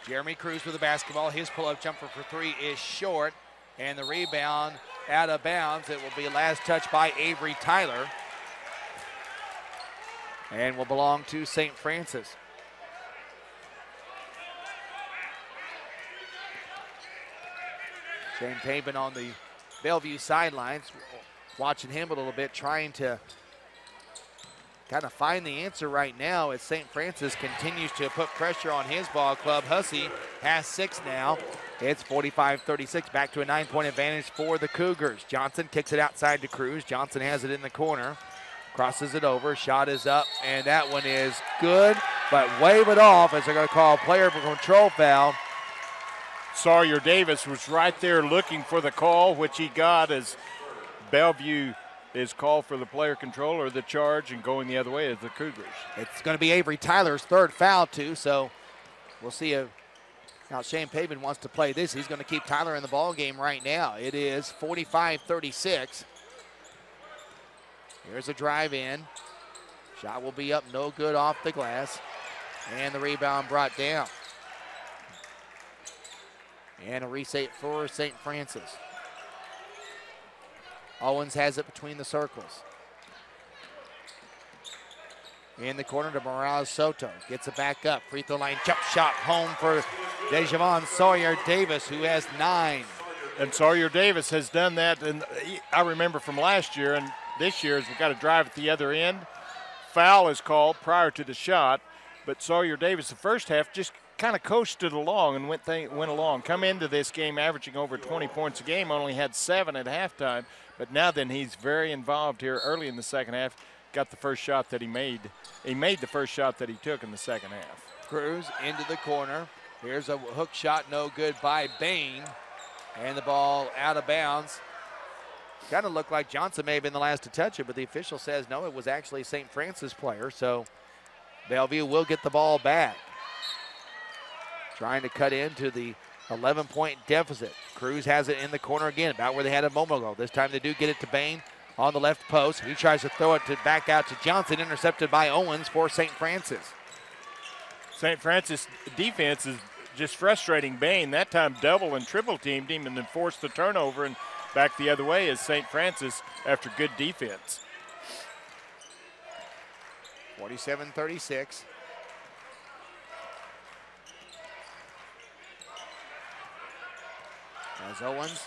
Jeremy Cruz with the basketball. His pull-up jumper for 3 is short, and the rebound out of bounds. It will be last touch by Avery Tyler and will belong to St. Francis. Shane Pavin on the Bellvue sidelines, watching him a little bit, trying to kind of find the answer right now as St. Francis continues to put pressure on his ball club. Hussey has 6 now. It's 45-36, back to a 9-point advantage for the Cougars. Johnson kicks it outside to Cruz. Johnson has it in the corner, crosses it over, shot is up, and that one is good, but wave it off as they're going to call a player for control foul. Sawyer Davis was right there looking for the call, which he got as Bellvue is called for the player control or the charge, and going the other way is the Cougars. It's going to be Avery Tyler's 3rd foul too, so we'll see how Shane Pavin wants to play this. He's going to keep Tyler in the ball game right now. It is 45-36. Here's a drive in. Shot will be up, no good off the glass, and the rebound brought down. And a reset for St. Francis. Owens has it between the circles. In the corner to Morales Soto. Gets it back up. Free throw line jump shot home for DeJavon Sawyer Davis, who has 9. And Sawyer Davis has done that, and I remember from last year and this year, as we've got to drive at the other end. Foul is called prior to the shot, but Sawyer Davis, the first half, just kind of coasted along and went along. Come into this game averaging over 20 points a game, only had 7 at halftime, but now then he's very involved here early in the second half. Got the first shot that he made. He made the first shot that he took in the second half. Cruz into the corner. Here's a hook shot, no good by Bain, and the ball out of bounds. Kind of looked like Johnson may have been the last to touch it, but the official says no, it was actually a St. Francis player, so Bellvue will get the ball back. Trying to cut into the 11-point deficit. Cruz has it in the corner again, about where they had a moment ago. This time they do get it to Bain on the left post. He tries to throw it back out to Johnson, intercepted by Owens for St. Francis. St. Francis defense is just frustrating Bain. That time double and triple teamed him and then forced the turnover, and back the other way is St. Francis after good defense. 47-36. As Owens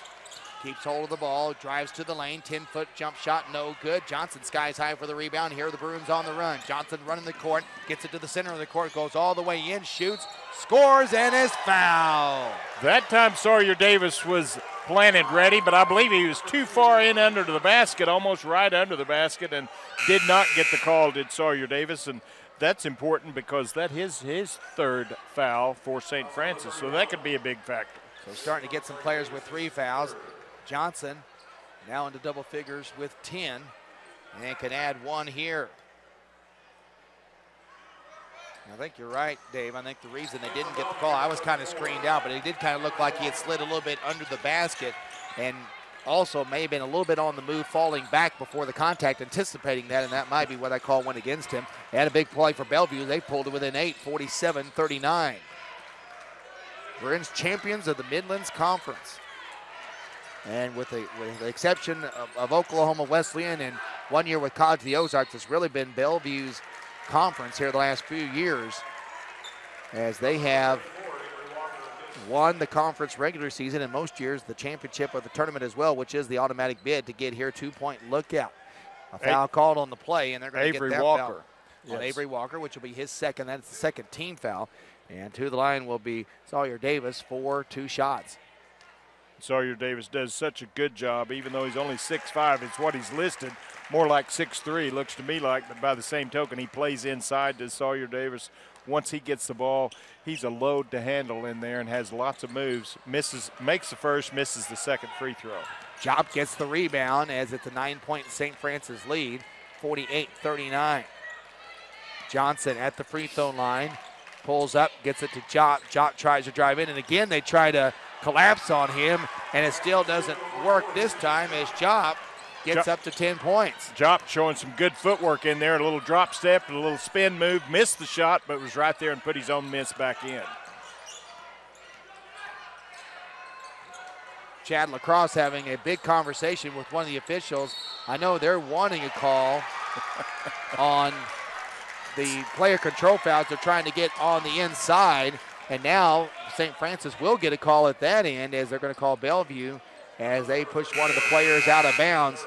keeps hold of the ball, drives to the lane, 10-foot jump shot, no good. Johnson skies high for the rebound. Here are the Bruins on the run. Johnson running the court, gets it to the center of the court, goes all the way in, shoots, scores, and is fouled. That time Sawyer Davis was planted ready, but I believe he was too far in under the basket, almost right under the basket, and did not get the call, did Sawyer Davis. And that's important because that is his 3rd foul for St. Francis, so that could be a big factor. So starting to get some players with 3 fouls. Johnson now into double figures with 10 and can add 1 here. I think you're right, Dave. I think the reason they didn't get the call, I was kind of screened out, but it did kind of look like he had slid a little bit under the basket and also may have been a little bit on the move, falling back before the contact, anticipating that, and that might be what I call went against him. They had a big play for Bellvue. They pulled it within 8, 47-39. Bruins champions of the Midlands Conference. And with the exception of Oklahoma Wesleyan and 1 year with College of the Ozarks, it's really been Bellevue's conference here the last few years, as they have won the conference regular season and most years the championship of the tournament as well, which is the automatic bid to get here. 2-point lookout. A foul called on the play, and they're going to get that foul on Avery Walker, which will be his second. That's the second team foul. And to the line will be Sawyer Davis for 2 shots. Sawyer Davis does such a good job, even though he's only 6'5", it's what he's listed, more like 6'3", looks to me like, but by the same token, he plays inside to Sawyer Davis. Once he gets the ball, he's a load to handle in there and has lots of moves. Makes the first, misses the second free throw. Job gets the rebound as it's a 9-point St. Francis lead, 48-39. Johnson at the free throw line, pulls up, gets it to Jop. Jop tries to drive in, and again they try to collapse on him, and it still doesn't work this time as Jop gets up to 10 points. Jop showing some good footwork in there, a little drop step, a little spin move, missed the shot, but was right there and put his own miss back in. Chad Lacrosse having a big conversation with one of the officials. I know they're wanting a call on the player control fouls. They're trying to get on the inside, and now St. Francis will get a call at that end as they're going to call Bellvue as they push one of the players out of bounds.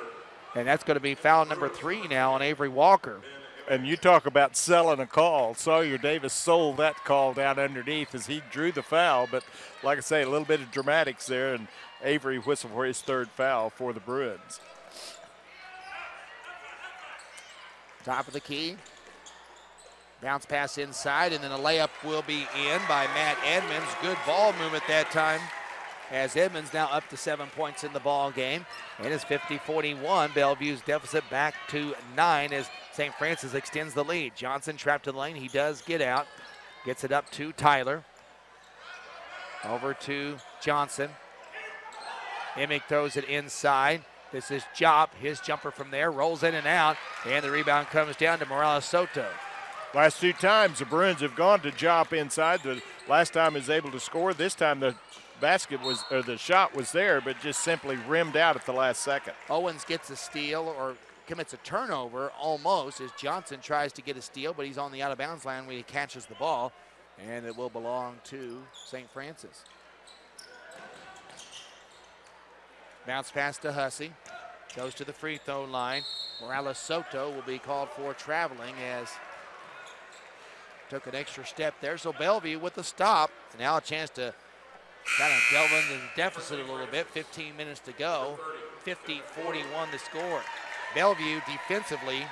And that's going to be foul number 3 now on Avery Walker. And you talk about selling a call. Sawyer Davis sold that call down underneath as he drew the foul. But like I say, a little bit of dramatics there, and Avery whistled for his 3rd foul for the Bruins. Top of the key. Bounce pass inside, and then a layup will be in by Matt Edmonds. Good ball movement that time, as Edmonds now up to 7 points in the ball game. And it's 50-41. Bellevue's deficit back to 9 as St. Francis extends the lead. Johnson trapped in the lane. He does get out. Gets it up to Tyler. Over to Johnson. Emick throws it inside. This is Jop. His jumper from there rolls in and out. And the rebound comes down to Morales Soto. Last 2 times the Bruins have gone to Jop inside. The last time he was able to score. This time the the shot was there, but just simply rimmed out at the last second. Owens gets a steal or commits a turnover almost as Johnson tries to get a steal, but he's on the out-of-bounds line when he catches the ball, and it will belong to St. Francis. Bounce pass to Hussey. Goes to the free throw line. Morales Soto will be called for traveling as took an extra step there. So Bellevue with the stop. And now a chance to kind of delve into the deficit a little bit. 15 minutes to go. 50-41 the score. Bellevue defensively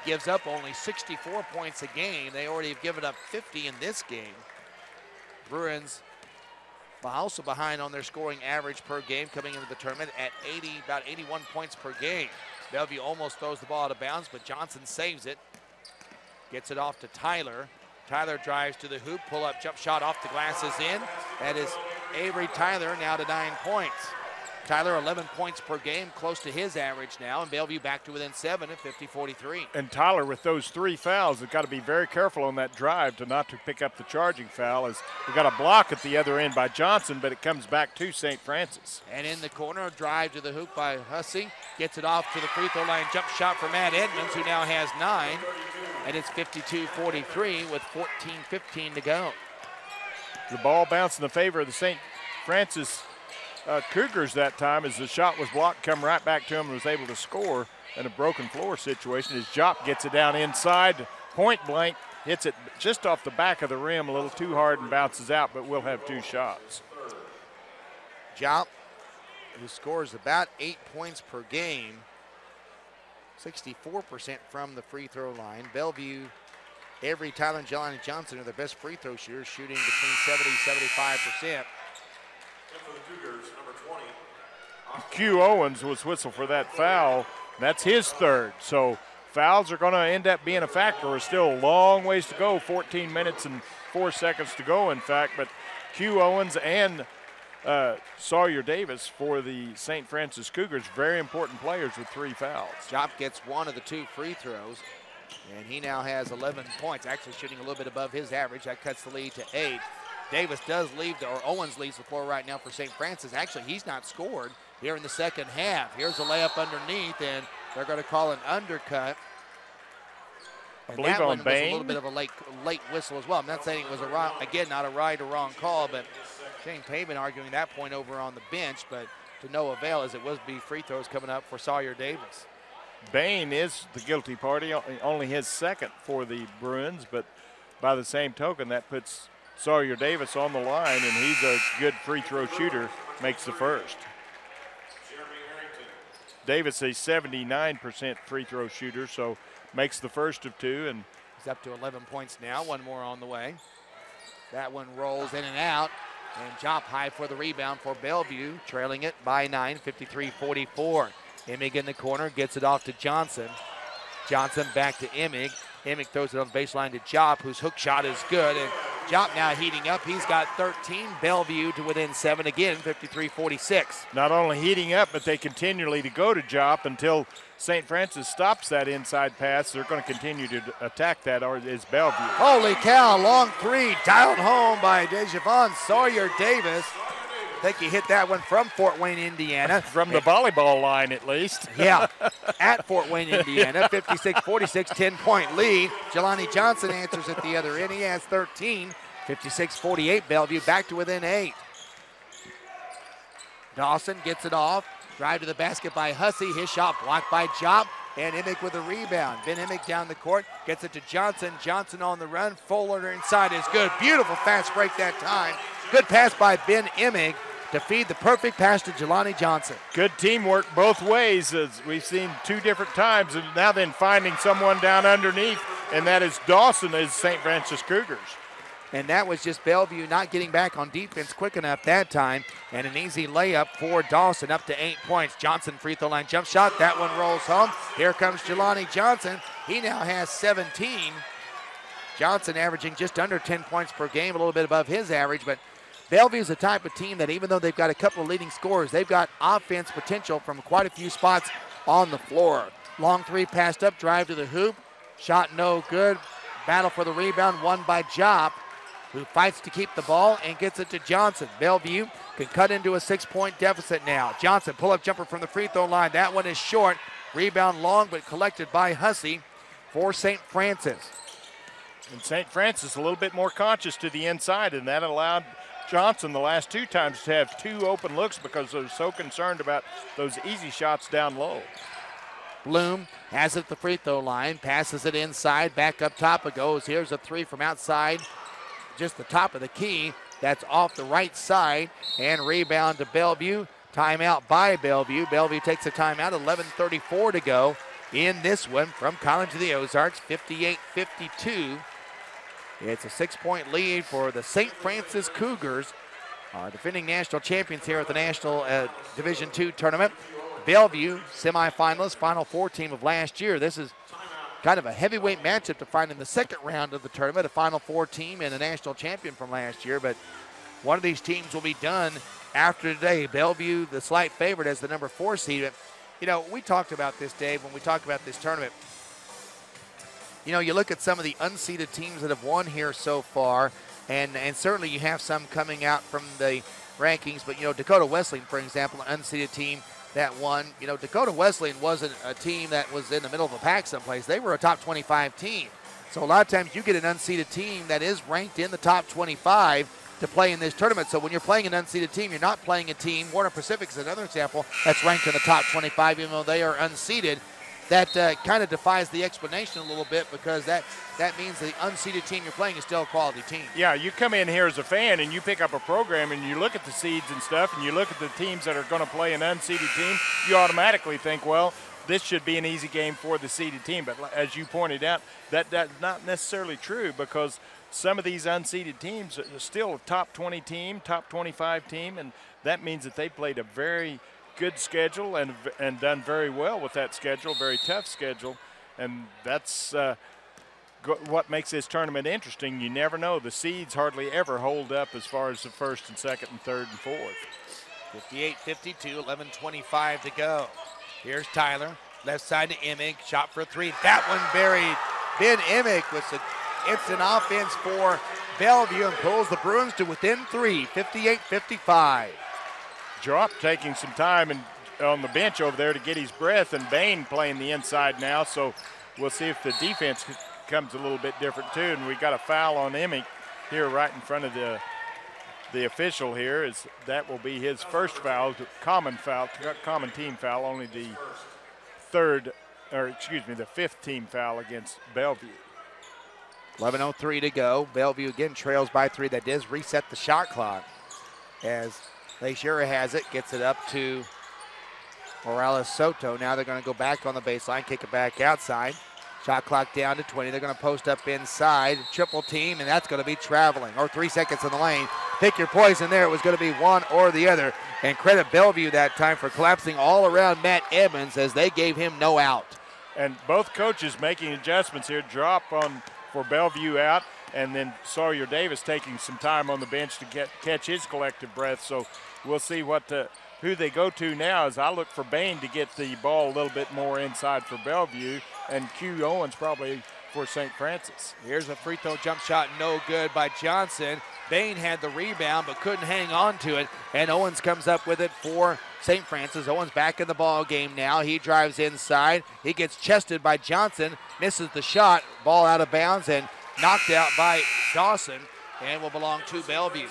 gives up only 64 points a game. They already have given up 50 in this game. Bruins also behind on their scoring average per game coming into the tournament at about 81 points per game. Bellevue almost throws the ball out of bounds, but Johnson saves it. Gets it off to Tyler. Tyler drives to the hoop, pull-up jump shot off the glass is in. That is Avery Tyler now to 9 points. Tyler 11 points per game, close to his average now, and Bellevue back to within 7 at 50-43. And Tyler with those 3 fouls has got to be very careful on that drive to not to pick up the charging foul, as we got a block at the other end by Johnson, but it comes back to St. Francis. And in the corner, a drive to the hoop by Hussey. Gets it off to the free throw line, jump shot for Matt Edmonds, who now has 9. And it's 52-43 with 14:15 to go. The ball bounced in the favor of the St. Francis Cougars that time as the shot was blocked, come right back to him and was able to score in a broken floor situation as Jop gets it down inside, point blank, hits it just off the back of the rim a little too hard and bounces out, but we'll have 2 shots. Jop, who scores about 8 points per game, 64% from the free throw line. Bellevue, Avery, Tyler, and Jelani Johnson are the best free throw shooters, shooting between 70-75%. Q Owens was whistled for that foul. That's his 3rd. So fouls are going to end up being a factor. We're still a long ways to go, 14 minutes and 4 seconds to go, in fact. But Q Owens and Sawyer Davis for the St. Francis Cougars, very important players with 3 fouls. Jop gets one of the 2 free throws, and he now has 11 points, actually shooting a little bit above his average. That cuts the lead to 8. Davis does leave, or Owens leaves the floor right now for St. Francis. Actually, he's not scored here in the second half. Here's a layup underneath, and they're going to call an undercut. And that one was a little bit of a late whistle as well. I'm not saying it was not a right or wrong call, but Shane Pavin arguing that point over on the bench, but to no avail as it was be free throws coming up for Sawyer Davis. Bain is the guilty party, only his second for the Bruins, but by the same token, that puts Sawyer Davis on the line, and he's a good free throw shooter, makes the first. Davis a 79% free throw shooter, so makes the first of 2, and he's up to 11 points now. One more on the way. That one rolls in and out, and Jop high for the rebound for Bellevue, trailing it by 9, 53-44. Emig in the corner, gets it off to Johnson. Johnson back to Emig. Emig throws it on the baseline to Jop, whose hook shot is good, and Jop now heating up. He's got 13. Bellevue to within 7 again, 53-46. Not only heating up, but they continually to go to Jop until St. Francis stops that inside pass. They're going to continue to attack that, or is Bellevue. Holy cow, long 3, dialed home by DeJavon Sawyer Davis. I think he hit that one from Fort Wayne, Indiana. From the volleyball line, at least. Yeah, at Fort Wayne, Indiana, 56-46, 10-point lead. Jelani Johnson answers at the other end. He has 13, 56-48. Bellevue back to within 8. Dawson gets it off. Drive to the basket by Hussey. His shot blocked by Jop. And Emig with a rebound. Ben Emig down the court. Gets it to Johnson. Johnson on the run. Fuller inside is good. Beautiful fast break that time. Good pass by Ben Emig to feed the perfect pass to Jelani Johnson. Good teamwork both ways, as we've seen 2 different times, and now then finding someone down underneath, and that is Dawson as St. Francis Cougars. And that was just Bellevue not getting back on defense quick enough that time, and an easy layup for Dawson up to 8 points. Johnson free throw line jump shot. That one rolls home. Here comes Jelani Johnson. He now has 17. Johnson averaging just under 10 points per game, a little bit above his average, but Bellevue is the type of team that even though they've got a couple of leading scorers, they've got offense potential from quite a few spots on the floor. Long 3 passed up, drive to the hoop. Shot no good. Battle for the rebound won by Jop, who fights to keep the ball and gets it to Johnson. Bellevue can cut into a 6-point deficit now. Johnson, pull-up jumper from the free throw line. That one is short. Rebound long, but collected by Hussey for St. Francis. And St. Francis a little bit more conscious to the inside, and that allowed Johnson the last 2 times to have 2 open looks because they're so concerned about those easy shots down low. Bloom has it at the free throw line, passes it inside, back up top it goes. Here's a 3 from outside, just the top of the key. That's off the right side, and rebound to Bellevue. Timeout by Bellevue. Bellevue takes a timeout, 11:34 to go in this one from College of the Ozarks, 58-52. It's a 6-point lead for the St. Francis Cougars, defending national champions here at the National Division II tournament. Bellevue, semifinalists, Final Four team of last year. This is kind of a heavyweight matchup to find in the second round of the tournament, a Final Four team and a national champion from last year. But one of these teams will be done after today. Bellevue, the slight favorite as the number 4 seed. You know, we talked about this, Dave, when we talked about this tournament. You know, you look at some of the unseeded teams that have won here so far, and certainly you have some coming out from the rankings, but, you know, Dakota Wesleyan, for example, an unseeded team that won. You know, Dakota Wesleyan wasn't a team that was in the middle of the pack someplace. They were a top 25 team. So a lot of times you get an unseeded team that is ranked in the top 25 to play in this tournament. So when you're playing an unseeded team, you're not playing a team. Warner Pacific is another example that's ranked in the top 25, even though they are unseeded. That kind of defies the explanation a little bit, because that means the unseeded team you're playing is still a quality team. Yeah, you come in here as a fan and you pick up a program and you look at the seeds and stuff and you look at the teams that are going to play an unseeded team, you automatically think, well, this should be an easy game for the seeded team. But as you pointed out, that's not necessarily true, because some of these unseeded teams are still a top 20 team, top 25 team, and that means that they played a very good schedule and done very well with that schedule, very tough schedule. And that's what makes this tournament interesting. You never know. The seeds hardly ever hold up as far as the first and second and third and fourth. 58-52, 11:25 to go. Here's Tyler, left side to Emig, shot for three. That one buried. Ben Emig with the instant offense for Bellvue and pulls the Bruins to within three, 58-55. Drop taking some time on the bench over there to get his breath, and Bain playing the inside now, so we'll see if the defense comes a little bit different too. And we got a foul on Emig here right in front of the official here. Is that will be his first foul, common team foul, only the fifth team foul against Bellvue. 11:03 to go. Bellvue again trails by three. That does reset the shot clock as Leishera has it, gets it up to Morales Soto. Now they're going to go back on the baseline, kick it back outside. Shot clock down to 20. They're going to post up inside, triple team, and that's going to be traveling. Or 3 seconds in the lane. Pick your poison there. It was going to be one or the other. And credit Bellvue that time for collapsing all around Matt Edmonds as they gave him no out. And both coaches making adjustments here. Drop on for Bellvue out, and then Sawyer Davis taking some time on the bench to catch his collective breath. So we'll see who they go to now as I look for Bain to get the ball a little bit more inside for Bellvue, and Q Owens probably for St. Francis. Here's a free throw jump shot, no good by Johnson. Bain had the rebound but couldn't hang on to it, and Owens comes up with it for St. Francis. Owens back in the ball game now. He drives inside. He gets chested by Johnson, misses the shot, ball out of bounds and knocked out by Dawson, and will belong to Bellvue.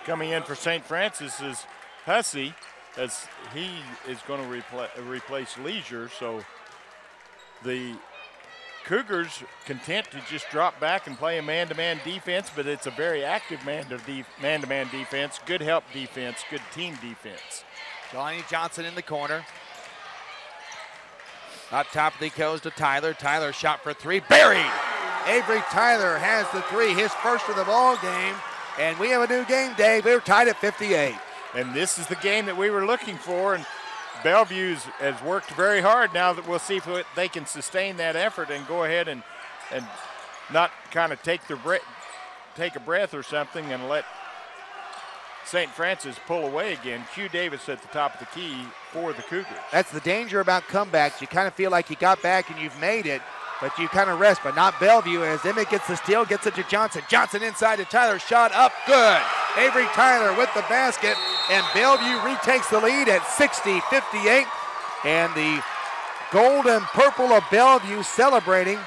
Coming in for St. Francis is Hussey, as he is going to replace Leisure. So the Cougars content to just drop back and play a man-to-man defense, but it's a very active man-to-man defense, good help defense, good team defense. Johnny Johnson in the corner. Up top he goes to Tyler. Tyler shot for three, buried. Avery Tyler has the three, his first of the ball game, and we have a new game, Dave. We're tied at 58. And this is the game that we were looking for, and Bellevue has worked very hard. Now that we'll see if they can sustain that effort and go ahead and not kind of take a breath or something and let St. Francis pull away again. Q Davis at the top of the key for the Cougars. That's the danger about comebacks. You kind of feel like you got back and you've made it, but you kind of rest, but not Bellevue. As Emmett gets the steal, gets it to Johnson. Johnson inside to Tyler, shot up, good. Avery Tyler with the basket, and Bellevue retakes the lead at 60-58. And the gold and purple of Bellevue celebrating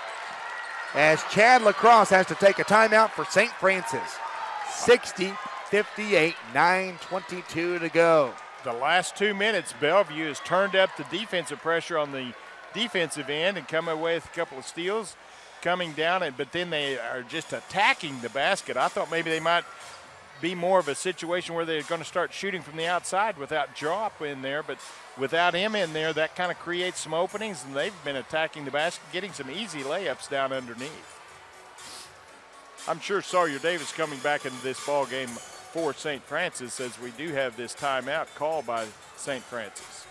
as Chad Lacrosse has to take a timeout for St. Francis. 60-58, 9:22 to go. The last 2 minutes, Bellevue has turned up the defensive pressure on the defensive end and come away with a couple of steals coming down, but then they are just attacking the basket. I thought maybe they might be more of a situation where they're going to start shooting from the outside without Drop in there, but without him in there, that kind of creates some openings, and they've been attacking the basket, getting some easy layups down underneath. I'm sure Sawyer Davis coming back into this ball game for St. Francis, as we do have this timeout called by St. Francis.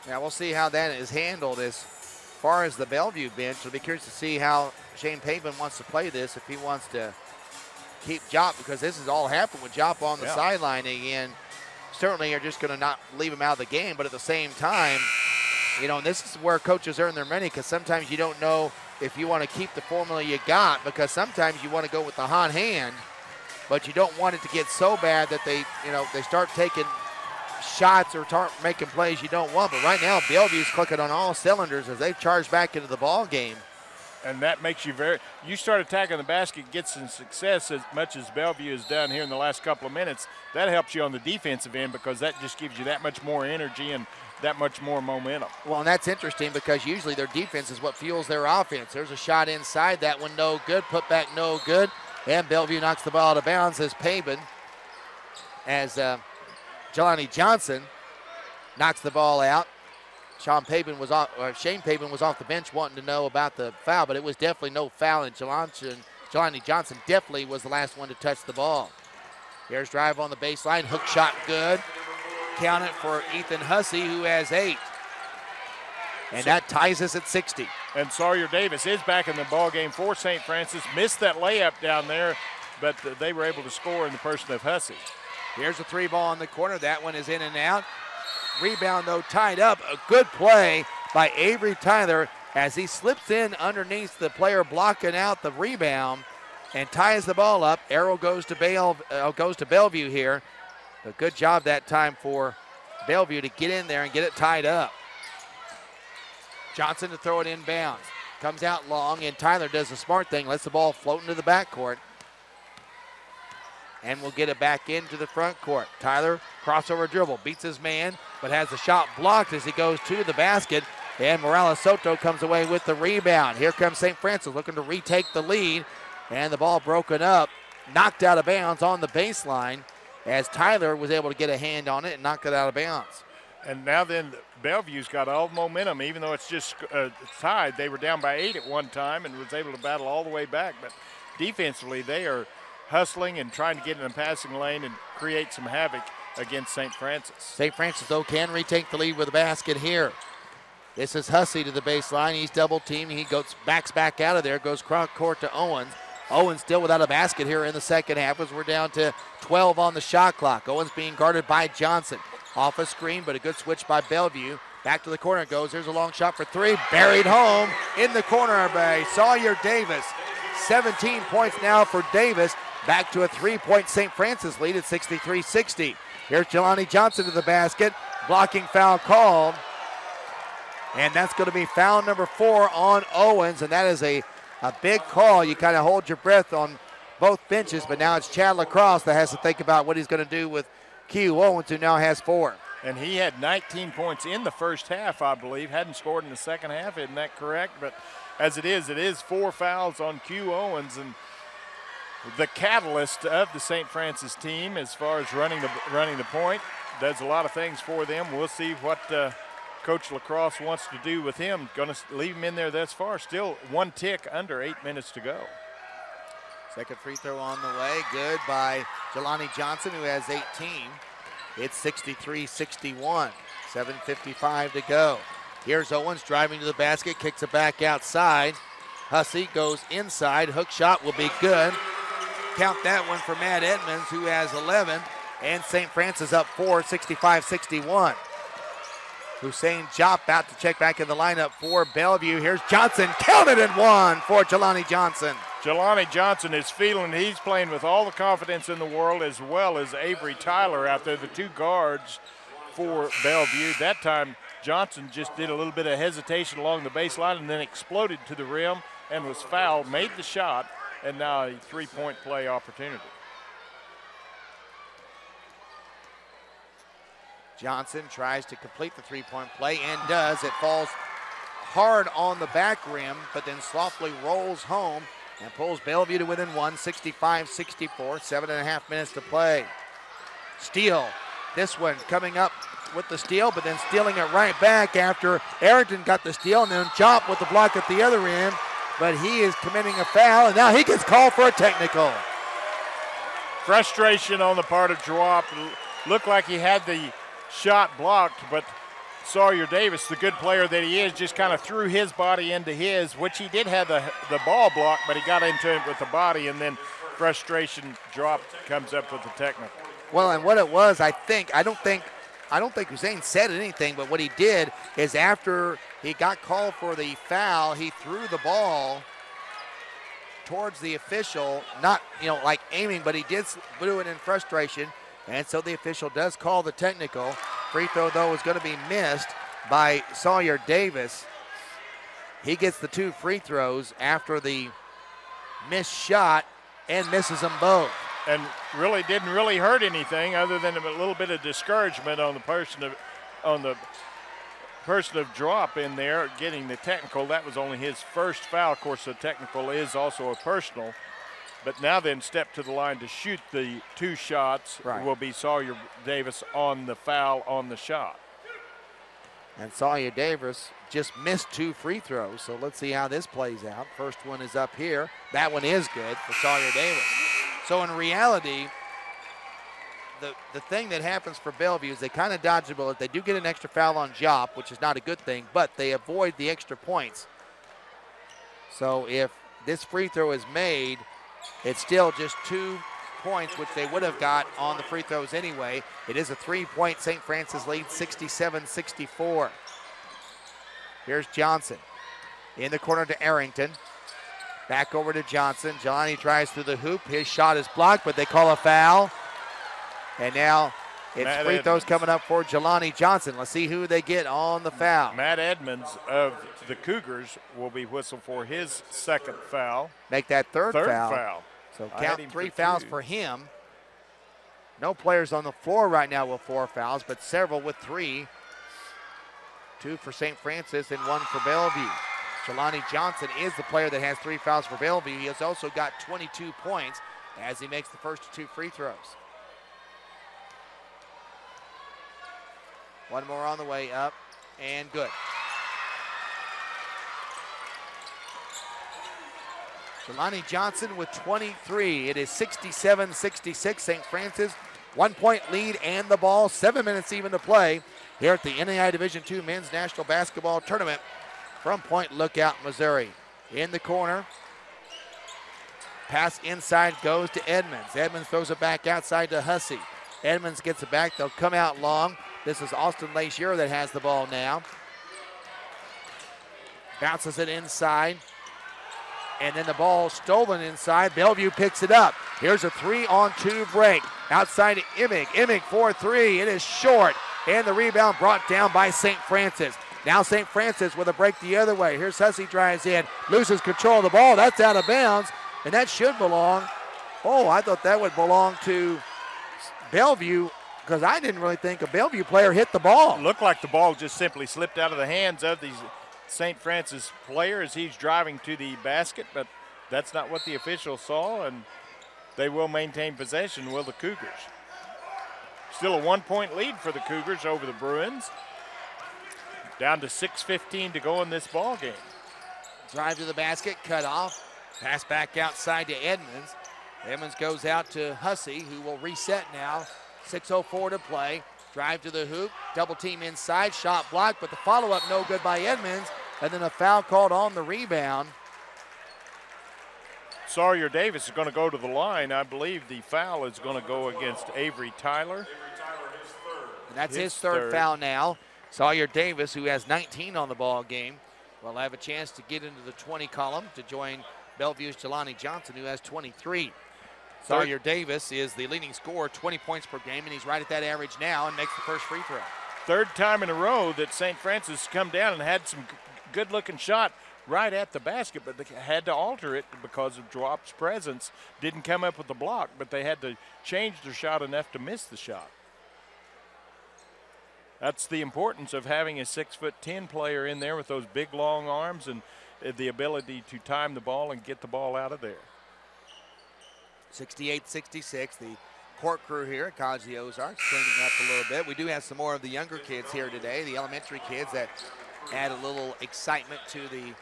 Now we'll see how that is handled as far as the Bellevue bench. I'll be curious to see how Shane Pavin wants to play this, if he wants to keep Jop, because this has all happened with Jop on the sideline again. Certainly you're just going to not leave him out of the game, but at the same time, you know, and this is where coaches earn their money, because sometimes you don't know if you want to keep the formula you got, because sometimes you want to go with the hot hand, but you don't want it to get so bad that they start taking shots or start making plays you don't want. But right now, Bellevue's clicking on all cylinders as they charge back into the ball game. And that makes you start attacking the basket, get some success as much as Bellevue has done here in the last couple of minutes. That helps you on the defensive end, because that just gives you that much more energy and that much more momentum. Well, and that's interesting, because usually their defense is what fuels their offense. There's a shot inside, that one no good, put back no good, and Bellevue knocks the ball out of bounds as Jelani Johnson knocks the ball out. Shane Pavin was off the bench wanting to know about the foul, but it was definitely no foul, and Jelani Johnson definitely was the last one to touch the ball. Here's drive on the baseline, hook shot good. Count it for Ethan Hussey, who has 8. And that ties us at 60. And Sawyer Davis is back in the ball game for St. Francis. Missed that layup down there, but they were able to score in the person of Hussey. Here's a 3 ball in the corner. That one is in and out. Rebound, though, tied up. A good play by Avery Tyler as he slips in underneath the player blocking out the rebound and ties the ball up. Arrow goes to Bellvue here. A good job that time for Bellvue to get in there and get it tied up. Johnson to throw it inbounds. Comes out long, and Tyler does the smart thing, lets the ball float into the backcourt. And will get it back into the front court. Tyler, crossover dribble, beats his man, but has the shot blocked as he goes to the basket. And Morales Soto comes away with the rebound. Here comes St. Francis looking to retake the lead. And the ball broken up, knocked out of bounds on the baseline as Tyler was able to get a hand on it and knock it out of bounds. And now then, Bellevue's got all the momentum, even though it's just tied. They were down by 8 at one time and was able to battle all the way back. But defensively, they are hustling and trying to get in the passing lane and create some havoc against St. Francis. St. Francis, though, can retake the lead with a basket here. This is Hussey to the baseline. He's double teamed. He backs back out of there, goes cross court to Owens. Owens still without a basket here in the second half as we're down to 12 on the shot clock. Owens being guarded by Johnson. Off a screen, but a good switch by Bellevue. Back to the corner it goes. There's a long shot for 3. Buried home in the corner by Sawyer Davis. 17 points now for Davis. Back to a 3-point St. Francis lead at 63-60. Here's Jelani Johnson to the basket. Blocking foul called. And that's going to be foul number 4 on Owens. And that is a big call. You kind of hold your breath on both benches, but now it's Chad Lacrosse that has to think about what he's going to do with Q Owens, who now has 4. And he had 19 points in the first half, I believe. Hadn't scored in the second half, isn't that correct? But as it is 4 fouls on Q Owens, and the catalyst of the St. Francis team as far as running the point. Does a lot of things for them. We'll see what Coach Lacrosse wants to do with him. Going to leave him in there thus far. Still 1 tick under 8 minutes to go. Second free throw on the way. Good by Jelani Johnson, who has 18. It's 63-61. 7:55 to go. Here's Owens driving to the basket, kicks it back outside. Hussey goes inside. Hook shot will be good. Count that one for Matt Edmonds, who has 11. And St. Francis up 4, 65-61. Hussein Jop out to check back in the lineup for Bellevue. Here's Johnson, counted and 1 for Jelani Johnson. Jelani Johnson is feeling he's playing with all the confidence in the world, as well as Avery Tyler out there, the 2 guards for Bellevue. That time, Johnson just did a little bit of hesitation along the baseline and then exploded to the rim and was fouled, made the shot, and now a 3-point play opportunity. Johnson tries to complete the 3-point play and does. It falls hard on the back rim, but then softly rolls home and pulls Bellevue to within 1, 65-64, 7.5 minutes to play. Steele, this one coming up with the steal, but then stealing it right back after Arrington got the steal, and then Jop with the block at the other end, but he is committing a foul, and now he gets called for a technical. Frustration on the part of Drop. Looked like he had the shot blocked, but Sawyer Davis, the good player that he is, just kind of threw his body into his, which he did have the ball blocked, but he got into it with the body, and then frustration Drop comes up with the technical. Well, and what it was, I don't think Hussein said anything, but what he did is after he got called for the foul, he threw the ball towards the official, not, like aiming, but he did do it in frustration. And so the official does call the technical. Free throw, though, is going to be missed by Sawyer Davis. He gets the 2 free throws after the missed shot and misses them both. And really didn't hurt anything other than a little bit of discouragement on the person of Drop in there getting the technical. That was only his first foul. Of course, the technical is also a personal. But now then, step to the line to shoot the 2 shots will be Sawyer Davis on the foul on the shot. And Sawyer Davis just missed 2 free throws, so let's see how this plays out. First one is up here. That one is good for Sawyer Davis. So in reality, the thing that happens for Bellevue is they kind of dodge the bullet. They do get an extra foul on Jop, which is not a good thing, but they avoid the extra points. So if this free throw is made, it's still just 2 points, which they would have got on the free throws anyway. It is a 3-point St. Francis lead, 67-64. Here's Johnson in the corner to Arrington. Back over to Johnson. Jelani tries through the hoop. His shot is blocked, but they call a foul. And now it's free throws coming up for Jelani Johnson. Let's see who they get on the foul. Matt Edmonds of the Cougars will be whistled for his second foul. Make that third foul. foul. So count 3 fouls for him. No players on the floor right now with 4 fouls, but several with 3. 2 for St. Francis and 1 for Bellevue. Jelani Johnson is the player that has 3 fouls for Bellevue. He has also got 22 points as he makes the first 2 free throws. One more on the way up, and good. Jelani Johnson with 23. It is 67-66. St. Francis, 1-point lead and the ball. 7 minutes even to play here at the NAI Division II Men's National Basketball Tournament from Point Lookout, Missouri. In the corner. Pass inside goes to Edmonds. Edmonds throws it back outside to Hussey. Edmonds gets it back. They'll come out long. This is Austin Lacier that has the ball now. Bounces it inside. And then the ball stolen inside. Bellevue picks it up. Here's a 3-on-2 break. Outside to Emig. Emig for 3. It is short. And the rebound brought down by St. Francis. Now St. Francis with a break the other way. Here's Hussey drives in. Loses control of the ball. That's out of bounds. And that should belong. Oh, I thought that would belong to Bellevue because I didn't really think a Bellevue player hit the ball. It looked like the ball just simply slipped out of the hands of these St. Francis player as he's driving to the basket, but that's not what the officials saw, and they will maintain possession, will the Cougars. Still a 1-point lead for the Cougars over the Bruins. Down to 6:15 to go in this ball game. Drive to the basket, cut off. Pass back outside to Edmonds. Edmonds goes out to Hussey, who will reset now. 6:04 to play. Drive to the hoop, double team inside, shot blocked, but the follow-up no good by Edmonds, and then a foul called on the rebound. Sawyer Davis is going to go to the line. I believe the foul is going to go against Avery Tyler. And that's his third foul now. Sawyer Davis, who has 19 on the ball game, will have a chance to get into the 20 column to join Bellevue's Jelani Johnson, who has 23. Sawyer Davis is the leading scorer, 20 points per game, and he's right at that average now and makes the first free throw. Third time in a row that St. Francis come down and had some good-looking shot right at the basket, but they had to alter it because of Drop's presence. Didn't come up with the block, but they had to change their shot enough to miss the shot. That's the importance of having a 6'10" player in there with those big, long arms and the ability to time the ball and get the ball out of there. 68-66, the court crew here at College of the Ozarks cleaning up a little bit. We do have some more of the younger kids here today, the elementary kids that add a little excitement to the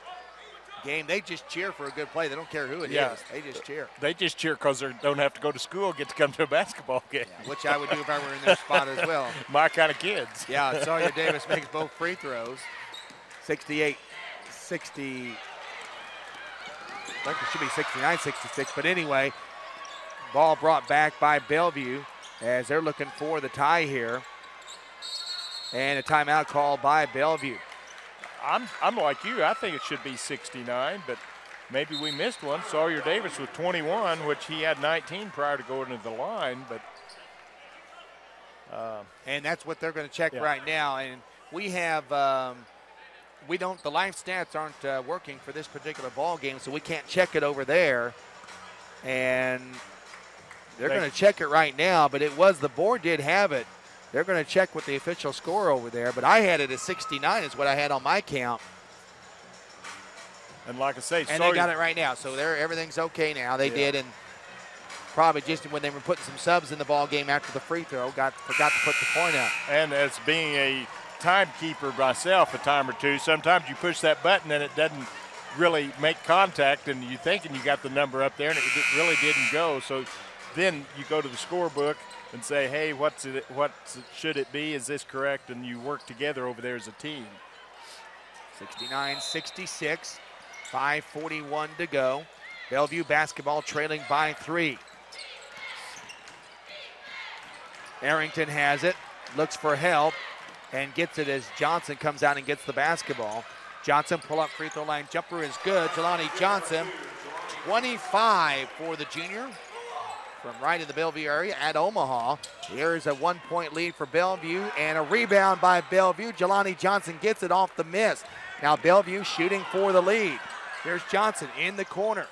game. They just cheer for a good play. They don't care who it is. They just cheer. They just cheer because they don't have to go to school, get to come to a babasketball game. Yeah, which I would do if I were in their spot as well. My kind of kids. Yeah, Sawyer Davis makes both free throws. 68-60. I think it should be 69-66, but anyway, ball brought back by Bellevue as they're looking for the tie here. And a timeout called by Bellevue. I'm like you. I think it should be 69, but maybe we missed one. Sawyer Davis with 21, which he had 19 prior to going to the line. But and that's what they're going to check right now. And we have the live stats aren't working for this particular ball game, so we can't check it over there. And they're going to check it right now, but the board did have it. They're going to check with the official score over there, but I had it as 69 is what I had on my count. And like I say, and they got it right now, so everything's okay now. They did, and probably just when they were putting some subs in the ball game after the free throw, forgot to put the point up. And as being a timekeeper myself a time or two, sometimes you push that button and it doesn't really make contact, and you're thinking you got the number up there, and it really didn't go. So then you go to the scorebook and say, hey, what should it be? Is this correct? And you work together over there as a team. 69-66, 5:41 to go. Bellvue basketball trailing by 3. Arrington has it, looks for help, and gets it as Johnson comes out and gets the basketball. Johnson pull-up free throw line jumper is good. Jelani Johnson, 25 for the junior from right in the Bellevue area at Omaha. Here's a 1-point lead for Bellevue and a rebound by Bellevue. Jelani Johnson gets it off the miss. Now Bellevue shooting for the lead. Here's Johnson in the corner.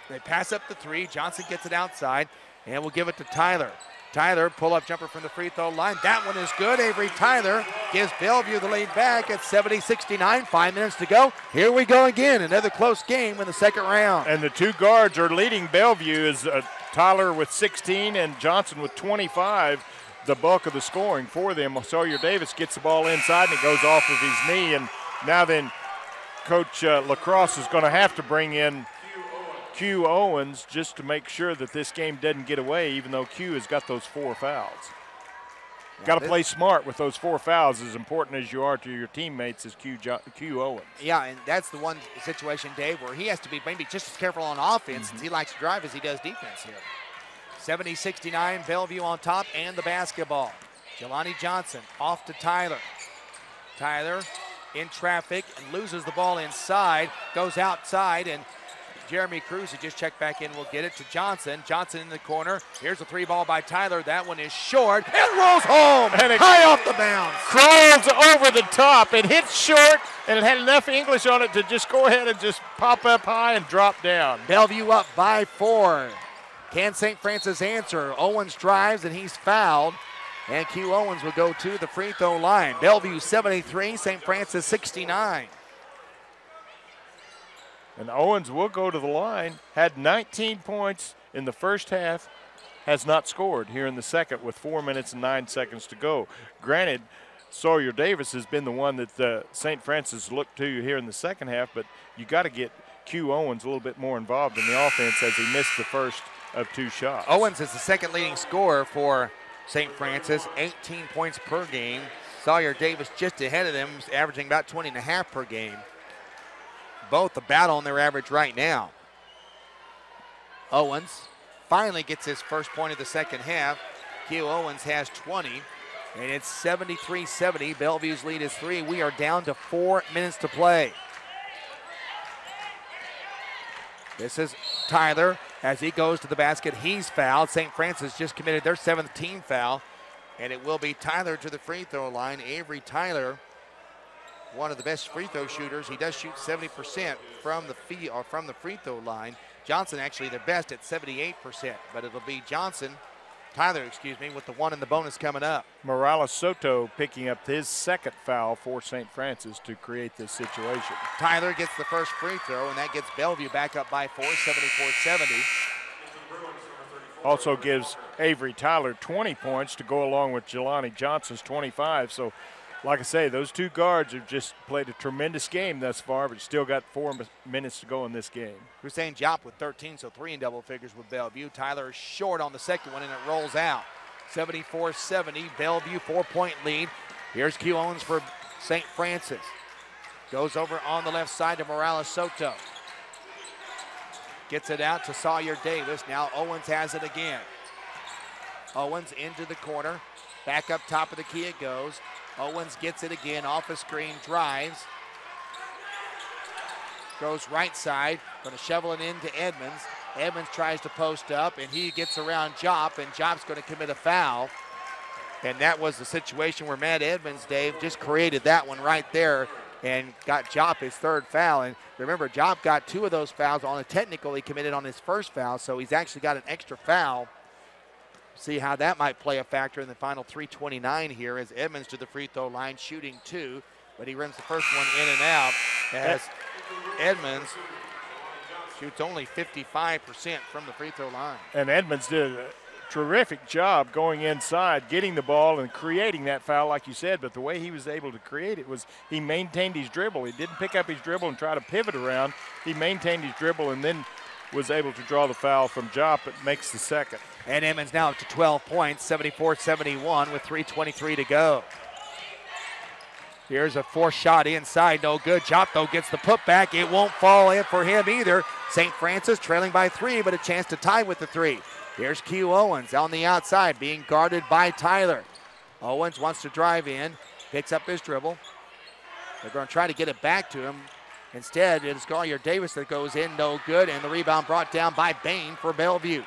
They pass up the 3. Johnson gets it outside and will give it to Tyler. Tyler, pull-up jumper from the free throw line. That one is good. Avery Tyler gives Bellevue the lead back at 70-69. 5 minutes to go. Here we go again. Another close game in the second round. And the 2 guards are leading Bellevue is Tyler with 16 and Johnson with 25. The bulk of the scoring for them. Sawyer Davis gets the ball inside and it goes off of his knee. And now then Coach Lacrosse is going to have to bring in Q Owens just to make sure that this game doesn't get away, even though Q has got those 4 fouls. Got to play smart with those 4 fouls, as important as you are to your teammates as Q Owens. Yeah, and that's the one situation, Dave, where he has to be maybe just as careful on offense since he likes to drive as he does defense here. 70-69, Bellevue on top and the basketball. Jelani Johnson off to Tyler. Tyler in traffic and loses the ball inside, goes outside, and Jeremy Cruz, who just checked back in, will get it to Johnson. Johnson in the corner. Here's a 3 ball by Tyler. That one is short. It rolls home and it high off the bounds. Crawls over the top. It hits short, and it had enough English on it to just go ahead and just pop up high and drop down. Bellevue up by 4. Can St. Francis answer? Owens drives, and he's fouled. And Q Owens will go to the free throw line. Bellevue 73, St. Francis 69. And Owens will go to the line, had 19 points in the first half, has not scored here in the second with 4 minutes and 9 seconds to go. Granted, Sawyer Davis has been the one that St. Francis looked to here in the second half, but you got to get Q Owens a little bit more involved in the offense as he missed the first of 2 shots. Owens is the second leading scorer for St. Francis, 18 points per game. Sawyer Davis just ahead of them, averaging about 20.5 per game. Both a battle on their average right now. Owens finally gets his first point of the second half. Q Owens has 20, and it's 73-70. Bellevue's lead is 3. We are down to 4 minutes to play. This is Tyler as he goes to the basket. He's fouled. St. Francis just committed their 7th team foul, and it will be Tyler to the free throw line. Avery Tyler, one of the best free throw shooters. He does shoot 70% from the free throw line. Johnson actually the best at 78%, but it'll be Tyler, with the one in the bonus coming up. Morales Soto picking up his 2nd foul for St. Francis to create this situation. Tyler gets the first free throw, and that gets Bellevue back up by 4, 74-70. Also gives Avery Tyler 20 points to go along with Jelani Johnson's 25. So, like I say, those 2 guards have just played a tremendous game thus far, but still got 4 minutes to go in this game. Hussein Jop with 13, so 3 in double figures with Bellevue. Tyler is short on the second one, and it rolls out. 74-70, Bellevue 4-point lead. Here's Q Owens for St. Francis. Goes over on the left side to Morales Soto. Gets it out to Sawyer Davis. Now Owens has it again. Owens into the corner. Back up top of the key it goes. Owens gets it again, off a screen, drives. Goes right side, going to shovel it into Edmonds. Edmonds tries to post up, and he gets around Jop, and Jop's going to commit a foul. And that was the situation where Matt Edmonds, Dave, just created that one right there and got Jop his 3rd foul. And remember, Jop got 2 of those fouls on a technical he committed on his first foul, so he's actually got an extra foul. See how that might play a factor in the final 3:29 here as Edmonds to the free throw line, shooting 2, but he rims the first one in and out as Edmonds shoots only 55% from the free throw line. And Edmonds did a terrific job going inside, getting the ball and creating that foul like you said, but the way he was able to create it was he maintained his dribble. He didn't pick up his dribble and try to pivot around. He maintained his dribble and then was able to draw the foul from Jop. It makes the second. And Emmons now up to 12 points, 74-71 with 3:23 to go. Here's a forced shot inside, no good. Jop, though, gets the putback. It won't fall in for him either. St. Francis trailing by 3, but a chance to tie with the 3. Here's Q Owens on the outside, being guarded by Tyler. Owens wants to drive in, picks up his dribble. They're going to try to get it back to him. Instead, it is Collier Davis that goes in, no good, and the rebound brought down by Bain for Bellvue.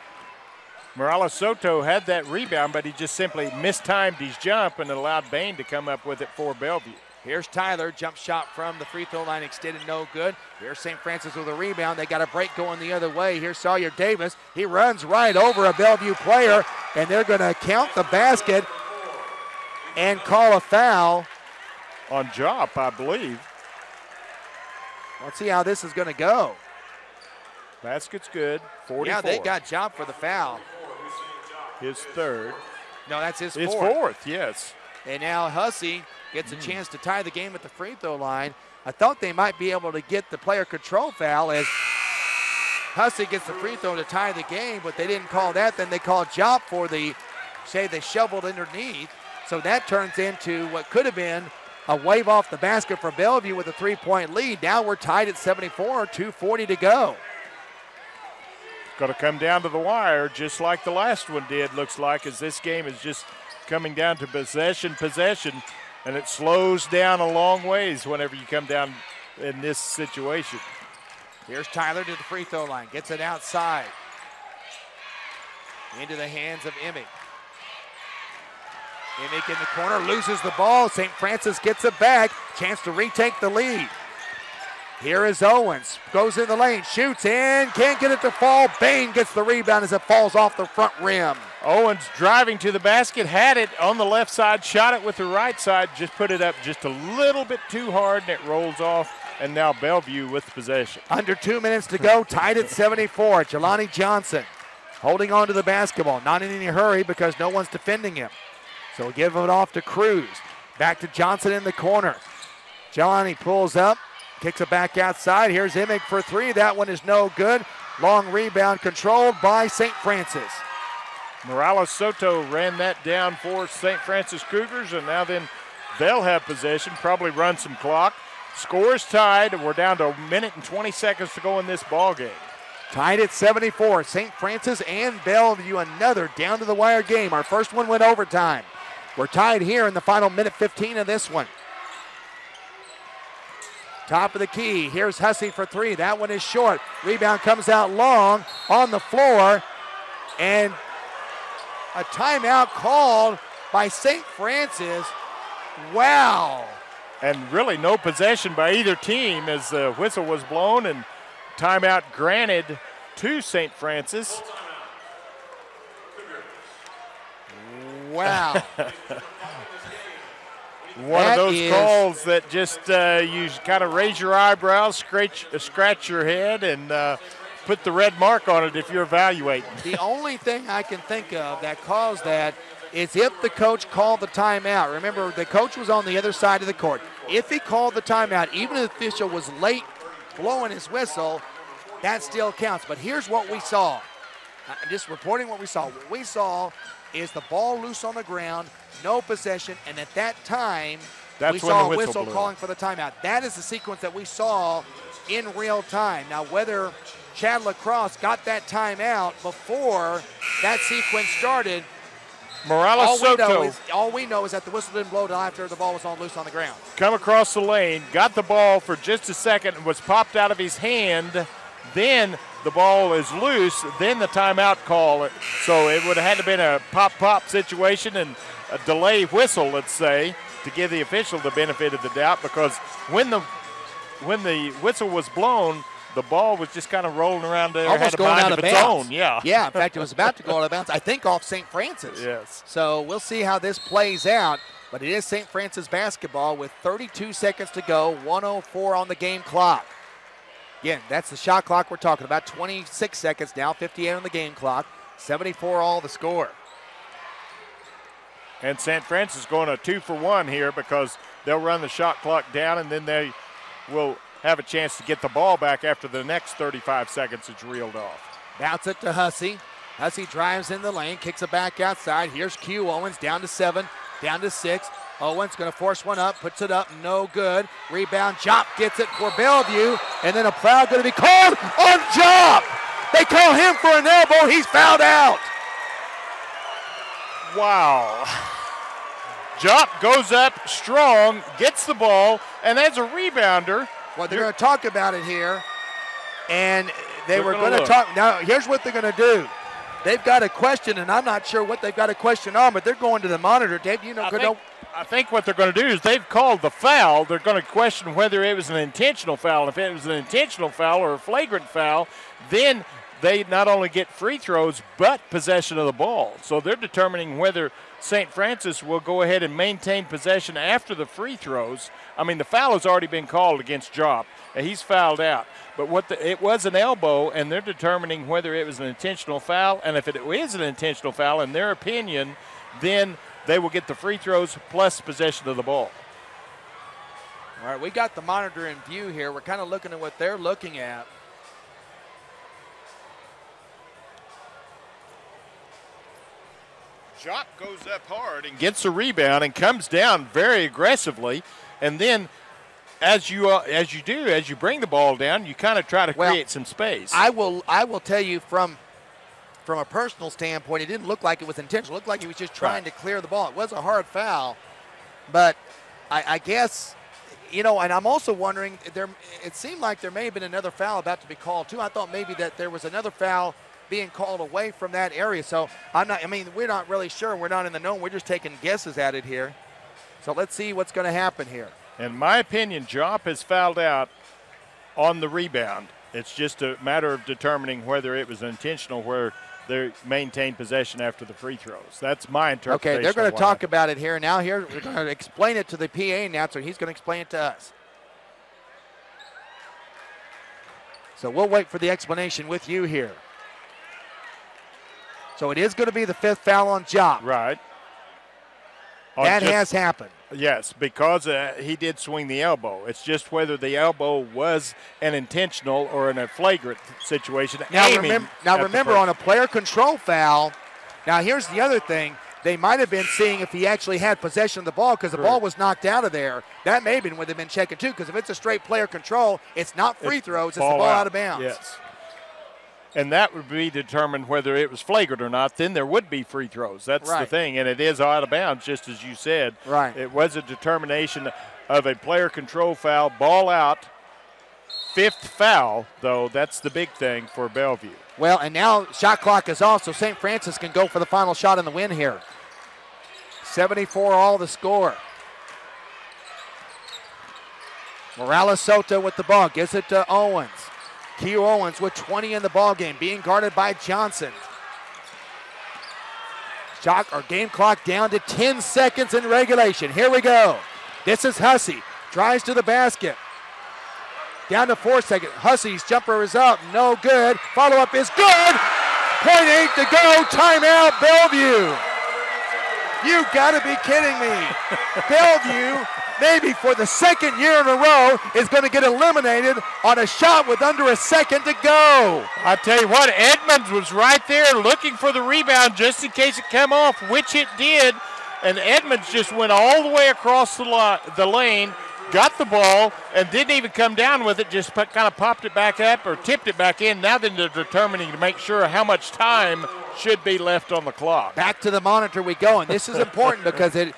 Morales Soto had that rebound, but he just simply mistimed his jump and allowed Bain to come up with it for Bellvue. Here's Tyler, jump shot from the free throw line extended, no good. Here's St. Francis with a rebound. They got a break going the other way. Here's Collier Davis. He runs right over a Bellvue player, and they're going to count the basket and call a foul. On Jop, I believe. Let's see how this is going to go. Basket's good, 44. Yeah, they got Jop for the foul. His third. No, that's his fourth. His fourth, yes. And now Hussey gets a chance to tie the game at the free throw line. I thought they might be able to get the player control foul as Hussey gets the free throw to tie the game, but they didn't call that. Then they called Jop for the, say they shoveled underneath. So that turns into what could have been a wave off the basket for Bellvue with a 3-point lead. Now we're tied at 74, 2:40 to go. Going to come down to the wire just like the last one did, looks like, as this game is just coming down to possession, and it slows down a long ways whenever you come down in this situation. Here's Tyler to the free throw line, gets it outside. Into the hands of Emmick. Emmick in the corner, loses the ball. St. Francis gets it back. Chance to retake the lead. Here is Owens. Goes in the lane, shoots in, can't get it to fall. Bain gets the rebound as it falls off the front rim. Owens driving to the basket, had it on the left side, shot it with the right side, just put it up just a little bit too hard, and it rolls off. And now Bellvue with possession. Under 2 minutes to go, tied at 74. Jelani Johnson holding on to the basketball, not in any hurry because no one's defending him. So we'll give it off to Cruz. Back to Johnson in the corner. Jelani pulls up, kicks it back outside. Here's Emmick for 3. That one is no good. Long rebound controlled by St. Francis. Morales Soto ran that down for St. Francis Cougars, and now then they'll have possession, probably run some clock. Scores tied, and we're down to 1 minute and 20 seconds to go in this ball game. Tied at 74. St. Francis and Bellvue, another down-to-the-wire game. Our first one went overtime. We're tied here in the final minute 15 of this one. Top of the key. Here's Hussey for 3. That one is short. Rebound comes out long on the floor. And a timeout called by St. Francis. Wow. And really no possession by either team as the whistle was blown and timeout granted to St. Francis. Wow. One of those calls that just you kind of raise your eyebrows, scratch your head, and put the red mark on it if you're evaluating. The only thing I can think of that caused that is if the coach called the timeout. Remember, the coach was on the other side of the court. If he called the timeout, even if the official was late blowing his whistle, that still counts. But here's what we saw. I'm just reporting what we saw. What we saw is the ball loose on the ground, no possession, and at that time, we saw a whistle calling for the timeout. That is the sequence that we saw in real time. Now, whether Chad Lacrosse got that timeout before that sequence started, all we know is that the whistle didn't blow until after the ball was on loose on the ground. Come across the lane, got the ball for just a second, and was popped out of his hand. Then the ball is loose, then the timeout call. So it would have had to been a pop-pop situation and a delay whistle, let's say, to give the official the benefit of the doubt, because when the whistle was blown, the ball was just kind of rolling around there. Almost going out of bounds. Yeah. Yeah, in fact, it was about to go out of bounds, I think off St. Francis. Yes. So we'll see how this plays out, but it is St. Francis basketball with 32 seconds to go, 1:04 on the game clock. Again, that's the shot clock we're talking about, 26 seconds now, 58 on the game clock, 74 all the score. And St. Francis going a 2-for-1 here because they'll run the shot clock down and then they will have a chance to get the ball back after the next 35 seconds is reeled off. Bounce it to Hussey. Hussey drives in the lane, kicks it back outside. Here's Q Owens down to 7, down to 6. Owens going to force one up, puts it up, no good. Rebound, Jop gets it for Bellevue, and then a foul going to be called on Jop. They call him for an elbow. He's fouled out. Wow. Jop goes up strong, gets the ball, and as a rebounder. Well, they're going to talk about it here, and they were going to talk. Now, here's what they're going to do. They've got a question, and I'm not sure what they've got a question on, but they're going to the monitor. Dave, you know, I think what they're going to do is they've called the foul. They're going to question whether it was an intentional foul. If it was an intentional foul or a flagrant foul, then they not only get free throws but possession of the ball. So they're determining whether St. Francis will go ahead and maintain possession after the free throws. I mean, the foul has already been called against Jop. He's fouled out. But it was an elbow, and they're determining whether it was an intentional foul. And if it is an intentional foul, in their opinion, then they will get the free throws plus possession of the ball. All right, we got the monitor in view here. We're kind of looking at what they're looking at. Jop goes up hard and gets a rebound and comes down very aggressively, and then as you bring the ball down, you kind of try to create some space. I will tell you from a personal standpoint, it didn't look like it was intentional. It looked like he was just trying to clear the ball. It was a hard foul, but I guess, you know, and I'm also wondering, it seemed like there may have been another foul about to be called too. I thought maybe that there was another foul being called away from that area. So we're not really sure. We're not in the know. We're just taking guesses at it here. So let's see what's going to happen here. In my opinion, Jop has fouled out on the rebound. It's just a matter of determining whether it was intentional where they maintain possession after the free throws. That's my interpretation. Okay, they're going to talk about it here. Now here, we're going to explain it to the PA announcer. He's going to explain it to us. So we'll wait for the explanation with you here. So it is going to be the 5th foul on Jop. Right. That has happened. Yes, because he did swing the elbow. It's just whether the elbow was an intentional or in a flagrant situation. Now remember, on a player control foul, now here's the other thing. They might have been seeing if he actually had possession of the ball because the ball was knocked out of there. That may have been what they've been checking too, because if it's a straight player control, it's not free throws, it's the ball out of bounds. Yes. And that would be determined whether it was flagrant or not. Then there would be free throws. That's the thing. And it is out of bounds, just as you said. Right. It was a determination of a player control foul, ball out. 5th foul, though, that's the big thing for Bellvue. Well, and now shot clock is off, so St. Francis can go for the final shot in the win here. 74 all the score. Morales Soto with the ball, gives it to Owens. Q Owens with 20 in the ball game, being guarded by Johnson. Game clock down to 10 seconds in regulation. Here we go. This is Hussey. Drives to the basket. Down to 4 seconds. Hussey's jumper is up. No good. Follow-up is good. 0.8 to go. Timeout, Bellevue. You got to be kidding me. Bellevue, maybe for the 2nd year in a row, is going to get eliminated on a shot with under a second to go. I tell you what, Edmonds was right there looking for the rebound just in case it came off, which it did. And Edmonds just went all the way across the lane, got the ball, and didn't even come down with it, just kind of popped it back up or tipped it back in. Now then they're determining to make sure how much time should be left on the clock. Back to the monitor we go, and this is important because it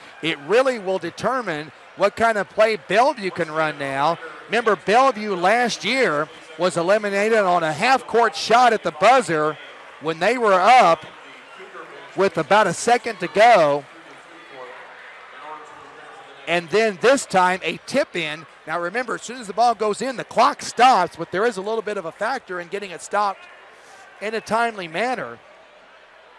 really will determine what kind of play Bellevue can run now. Remember, Bellevue last year was eliminated on a half-court shot at the buzzer when they were up with about a second to go. And then this time, a tip-in. Now remember, as soon as the ball goes in, the clock stops, but there is a little bit of a factor in getting it stopped in a timely manner.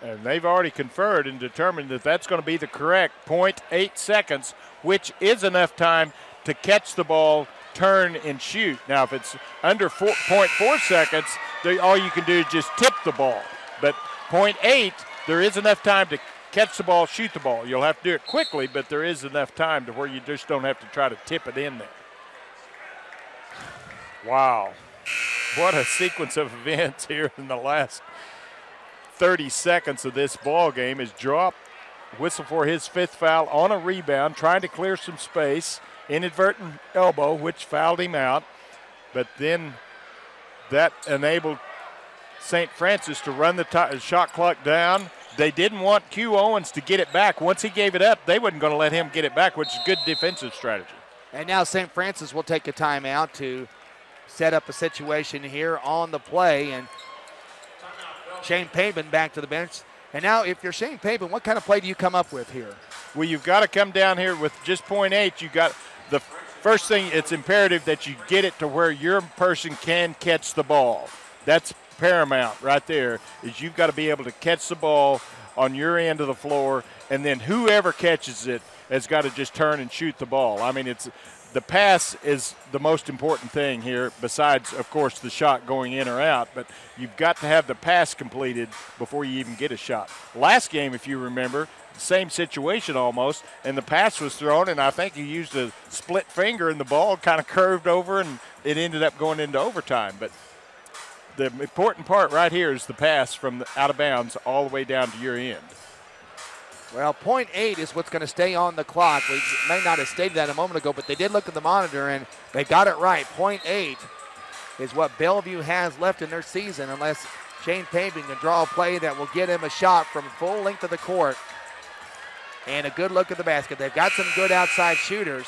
And they've already conferred and determined that that's going to be the correct 0.8 seconds, which is enough time to catch the ball, turn, and shoot. Now, if it's under 0.4 seconds, all you can do is just tip the ball. But 0.8, there is enough time to catch the ball, shoot the ball. You'll have to do it quickly, but there is enough time to where you just don't have to try to tip it in there. Wow. What a sequence of events here in the last 30 seconds of this ball game. Is dropped, whistle for his 5th foul on a rebound, trying to clear some space. Inadvertent elbow, which fouled him out. But then that enabled St. Francis to run the shot clock down. They didn't want Q Owens to get it back. Once he gave it up, they wasn't going to let him get it back, which is good defensive strategy. And now St. Francis will take a timeout to set up a situation here on the play. And Shane Pavin back to the bench. And now if you're Shane Pavin, what kind of play do you come up with here? Well, you've got to come down here with just .8. You got the first thing, it's imperative that you get it to where your person can catch the ball. That's paramount right there, is you've got to be able to catch the ball on your end of the floor, and then whoever catches it has got to just turn and shoot the ball. I mean, the pass is the most important thing here, besides, of course, the shot going in or out, but you've got to have the pass completed before you even get a shot. Last game, if you remember, same situation almost, and the pass was thrown, and I think he used a split finger, and the ball kind of curved over, and it ended up going into overtime. But the important part right here is the pass from the out of bounds all the way down to your end. Well, .8 is what's going to stay on the clock. We may not have stated that a moment ago, but they did look at the monitor, and they got it right. .8 is what Bellevue has left in their season, unless Shane Paving can draw a play that will get him a shot from full length of the court. And a good look at the basket. They've got some good outside shooters.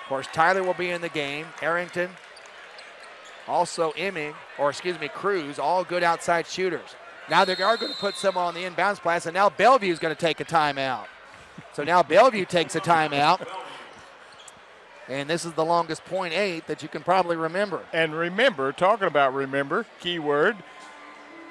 Of course, Tyler will be in the game. Arrington, also Cruz, all good outside shooters. Now they are going to put some on the inbounds pass, and now Bellevue is going to take a timeout. So now Bellevue takes a timeout. And this is the longest .8 that you can probably remember. And remember, talking about remember, keyword,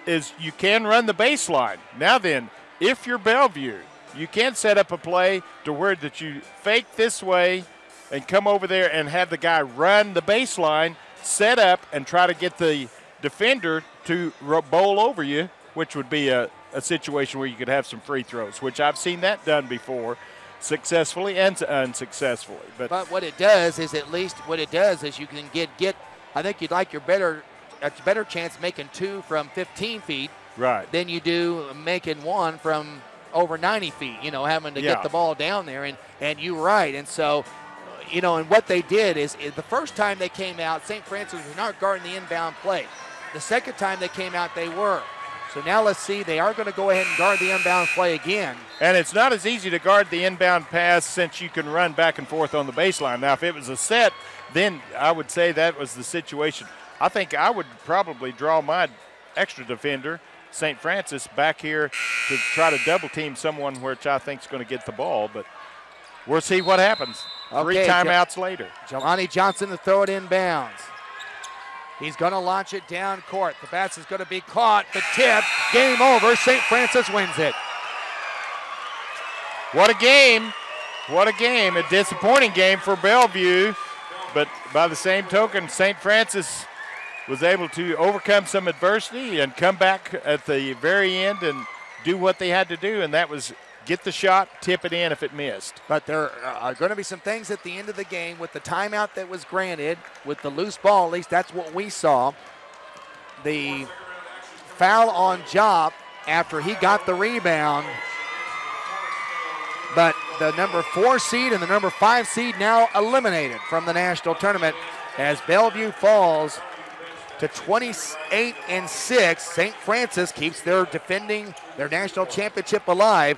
is you can run the baseline. Now then, if you're Bellevue, you can set up a play to where that you fake this way and come over there and have the guy run the baseline, set up, and try to get the defender to bowl over you, which would be a situation where you could have some free throws, which I've seen that done before, successfully and unsuccessfully. But what it does is you can get I think you'd like a better chance making 2 from 15 feet right than you do making 1 from over 90 feet, having to get the ball down there. And you're right. And so, and what they did is the first time they came out, St. Francis was not guarding the inbound play. The second time they came out, they were. So now let's see, they are going to go ahead and guard the inbound play again. And it's not as easy to guard the inbound pass since you can run back and forth on the baseline. Now, if it was a set, then I would say that was the situation. I think I would probably draw my extra defender, St. Francis, back here to try to double team someone which I think is going to get the ball, but we'll see what happens. Okay, 3 timeouts later. Jelani Johnson to throw it inbounds. He's going to launch it down court. The pass is going to be caught. The tip. Game over. St. Francis wins it. What a game. What a game. A disappointing game for Bellevue. But by the same token, St. Francis was able to overcome some adversity and come back at the very end and do what they had to do, and that was get the shot, tip it in if it missed. But there are going to be some things at the end of the game with the timeout that was granted, with the loose ball, at least that's what we saw. The foul on Job after he got the rebound. But the number 4 seed and the number 5 seed now eliminated from the national tournament as Bellevue falls to 28-6. St. Francis keeps their national championship alive